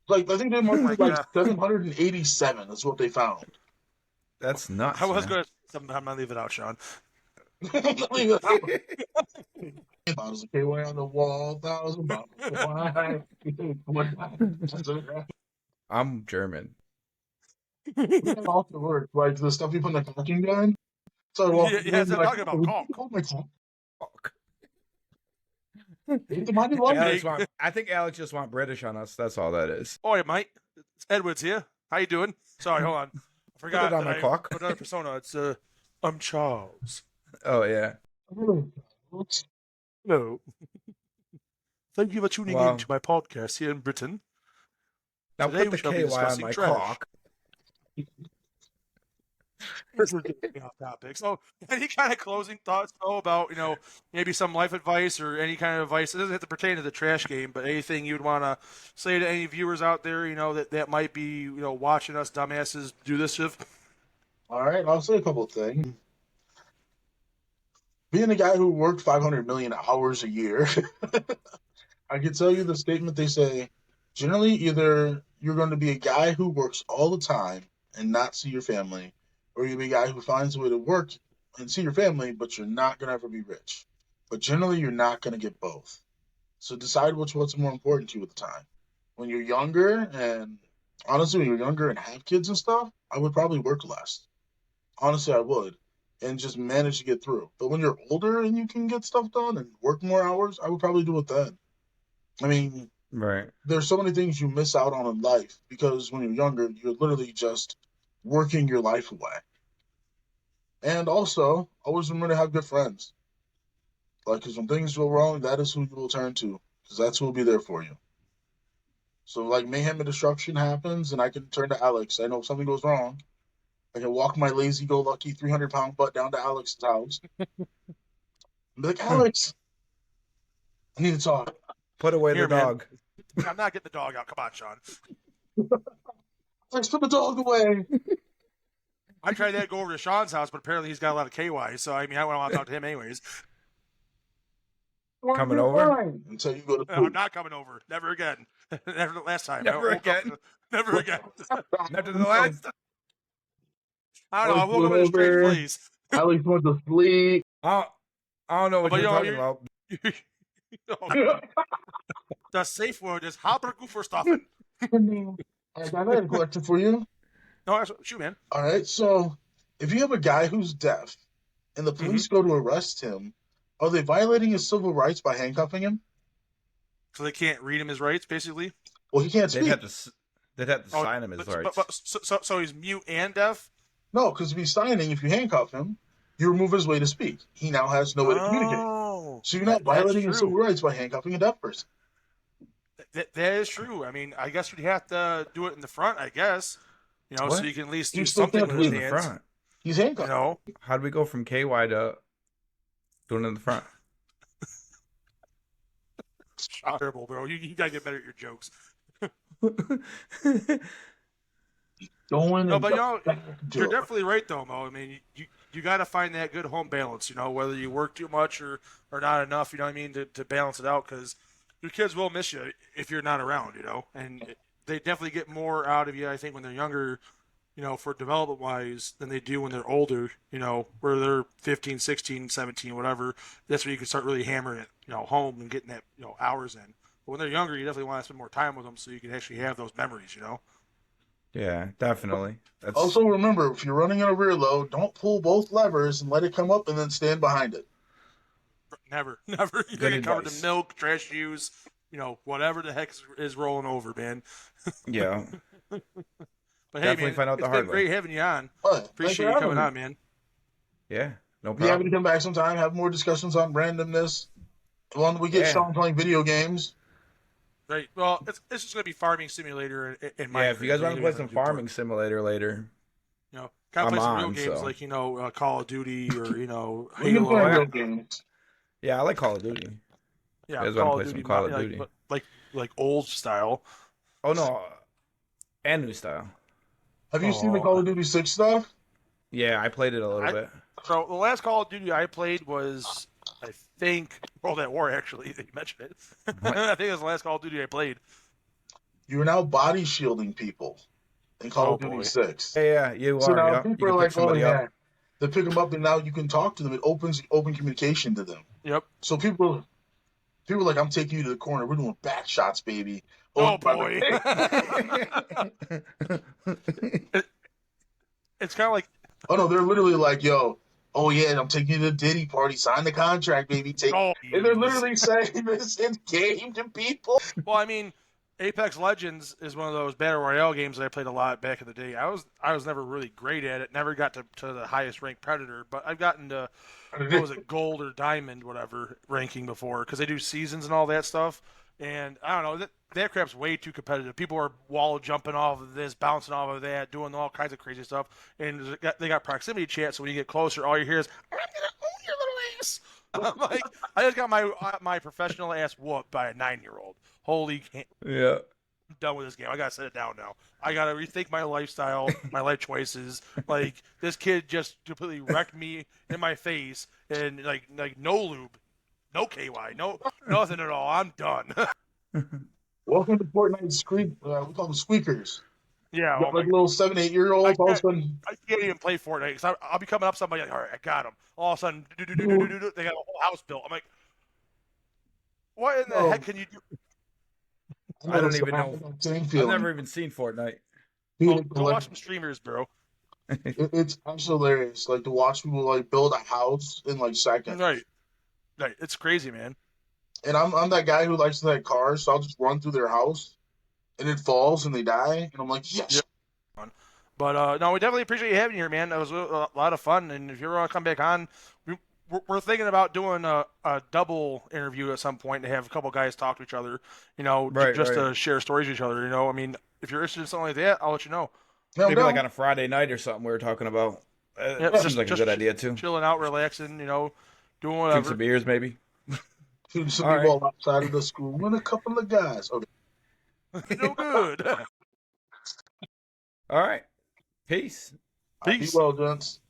D: Like I think they marked
B: my
D: it like
B: God.
D: 787 is what they found.
C: That's nuts.
B: I was
C: man.
B: going to sometime leave it out, Sean.
D: Bottles of KY on the wall, 1,000 bottles of wine.
C: I'm German.
D: Off the work, like the stuff you put in the cooking gun. So well,
B: Yeah, I'm talking about caulk.
D: Oh my God.
C: Fuck.
D: Eat the mighty lumber.
C: I think Alex just want British on us. That's all that is.
B: Oh, yeah, mate. It's Edwards here. How you doing? Sorry, hold on. I forgot
C: Put it on
B: that
C: my
B: I
C: cock.
B: put another persona. It's, I'm Charles.
C: Oh yeah.
B: No. Thank you for tuning
C: Wow.
B: in to my podcast here in Britain.
C: Now
B: Today
C: put
B: we
C: the
B: shall be
C: KY on
B: discussing
C: my
B: trash.
C: cock.
B: This is getting off topic. So, any kind of closing thoughts, though, about, maybe some life advice or any kind of advice? It doesn't have to pertain to the trash game, but anything you'd want to say to any viewers out there, that might be, watching us dumbasses do this stuff?
D: All right, I'll say a couple of things. Being a guy who worked 500 million hours a year, I can tell you the statement they say, generally either you're going to be a guy who works all the time and not see your family, or you'll be a guy who finds a way to work and see your family, but you're not going to ever be rich. But generally, you're not going to get both. So decide what's more important to you at the time. When you're younger, and honestly, when you're younger and have kids and stuff, I would probably work less. Honestly, I would. And just manage to get through. But when you're older and you can get stuff done and work more hours, I would probably do it then. I mean,
C: Right.
D: there's so many things you miss out on in life because when you're younger, you're literally just working your life away. And also, always remember to have good friends. Like, because when things go wrong, that is who you will turn to, because that's who will be there for you. So, like, mayhem and destruction happens, and I can turn to Alex. I know if something goes wrong, I can walk my lazy-go-lucky 300-pound butt down to Alex's house and be like, Alex, I need to talk.
C: Put away
B: Here,
C: the
B: man.
C: dog.
B: I'm not getting the dog out. Come on, Sean.
D: Alex, put the dog away.
B: I tried that to go over to Sean's house, but apparently he's got a lot of KY, so, I want to talk to him anyways.
C: Coming over?
D: Until you go to
B: I'm
D: poop.
B: not coming over. Never again. Never the last time.
C: Never
B: I won't come-
C: again.
B: Never again.
C: After the last.
B: I don't know. I will go in a straight
D: Over.
B: place.
D: Alex went to sleep.
C: I don't know what
B: But
C: you're talking
B: you're-
C: about.
B: The safe word is Habergooferstoffen.
D: I got a question for you.
B: No, shoot, man.
D: All right, so if you have a guy who's deaf and the police go to arrest him, are they violating his civil rights by handcuffing him?
B: So they can't read him his rights, basically?
D: Well, he can't
C: They'd
D: speak.
C: have to sign him his rights.
B: So he's mute and deaf?
D: No, because if he's signing, if you handcuff him, you remove his way to speak. He now has no way to communicate.
B: Oh.
D: So you're not violating his civil rights by handcuffing a deaf person.
B: That is true. I mean, I guess we'd have to do it in the front, I guess. So
C: What?
B: you can at least
D: You
B: do
D: still
B: something
D: can't
B: with
D: do
B: his
D: it in
C: in the
B: hands.
C: front.
D: He's handcuffed.
C: How do we go from KY to doing it in the front?
B: Terrible, bro. You gotta get better at your jokes.
D: Going
B: No, but
D: and
B: you're definitely right, though, Mo. I mean, you got to find that good home balance, whether you work too much or not enough, you know what I mean, to balance it out, because your kids will miss you if you're not around, and they definitely get more out of you, I think, when they're younger, for development-wise than they do when they're older, where they're 15, 16, 17, whatever. That's when you can start really hammering it, home and getting that, hours in. But when they're younger, you definitely want to spend more time with them so you can actually have those memories,
C: Yeah, definitely. That's...
D: Also, remember, if you're running in a rear load, don't pull both levers and let it come up and then stand behind it.
B: Never. You're going to get covered in milk, trash juice, whatever the heck is rolling over, man.
C: Yeah.
B: But
C: Definitely
B: hey, man,
C: find out the
B: it's
C: hard
B: been
C: way.
B: great having you on.
D: But
B: Appreciate you coming on, man.
C: Yeah, no
D: Be happy
C: problem.
D: to come back sometime, have more discussions on randomness. When we get
C: Yeah.
D: Sean playing video games,
B: Right. Well, it's just gonna be farming simulator in my.
C: Yeah, if you guys want to play some farming simulator later,
B: kind of
C: I'm
B: play some real
C: on.
B: games
C: So
B: like Call of Duty or
D: We've been
B: Halo.
D: playing real games.
C: yeah, I like Call of Duty.
B: Yeah,
C: You guys want to
B: Call of
C: play
B: Duty,
C: some Call of Duty?
B: but like old style.
C: Oh no, and new style.
D: Have you seen the
B: Oh,
D: Call of Duty 6 stuff?
C: Yeah, I played it a little bit.
B: So the last Call of Duty I played was, I think, World at War. Actually, you mentioned it. I think it was the last Call of Duty I played.
D: You are now body shielding people in Call
B: Oh
D: of Duty
B: boy.
D: 6.
C: Yeah, you
D: So
C: are.
D: now
C: Yeah, you
D: people
C: can
D: are
C: pick
D: like, oh
C: somebody
D: yeah.
C: up.
D: They pick them up and now you can talk to them. It opens open communication to them.
B: Yep.
D: So people are like, I'm taking you to the corner. We're doing back shots, baby.
B: Oh boy. It's kind of like.
D: Oh no, they're literally like, yo, oh yeah, I'm taking you to the Diddy party. Sign the contract, baby.
B: Oh,
D: And they're
B: jeez.
D: literally saying this in game to people.
B: Well, I mean, Apex Legends is one of those battle royale games that I played a lot back in the day. I was never really great at it. Never got to the highest ranked Predator, but I've gotten to what was it, gold or diamond, whatever ranking before, because they do seasons and all that stuff. And I don't know, that crap's way too competitive. People are wall jumping off of this, bouncing off of that, doing all kinds of crazy stuff. And they got proximity chat, so when you get closer, all you hear is, "I'm gonna own your little ass." I'm like, I just got my professional ass whooped by a 9-year-old. Holy,
C: Yeah.
B: I'm done with this game. I gotta set it down now. I gotta rethink my lifestyle, my life choices. Like, this kid just completely wrecked me in my face, and like no lube, no KY, no nothing at all. I'm done.
D: Welcome to Fortnite Squeak. We call them squeakers.
B: Yeah,
D: Got like little 7, 8 year
B: I
D: olds. All of a
B: can't,
D: sudden,
B: I can't even play Fortnite because I'll be coming up somebody like, all right, I got him. All of a sudden, they got a whole house built. I'm like, what in the heck can you do?
C: I don't even know.
D: Same
C: I've
D: feeling.
C: never even seen Fortnite.
B: Go watch some streamers, bro.
D: It's absolutely hilarious. Like to watch people like build a house in like seconds.
B: Right. It's crazy, man.
D: And I'm that guy who likes to like cars, so I'll just run through their house and it falls and they die, and I'm like, yes.
B: Yep. But no, we definitely appreciate you having you here, man. That was a lot of fun. And if you ever want to come back on, we're thinking about doing a double interview at some point to have a couple guys talk to each other, just to share stories with each other. I mean, if you're interested in something like that, I'll let you know.
D: No,
C: Maybe like on a Friday night or something we were talking about.
B: Yep,
C: Seems like a good idea too.
B: Chilling out, relaxing, doing whatever.
C: Drink some beers maybe.
D: Shooting some
C: All
D: people outside of the school and a couple of guys. Okay.
B: No good.
C: All right. Peace.
D: Be well, gents.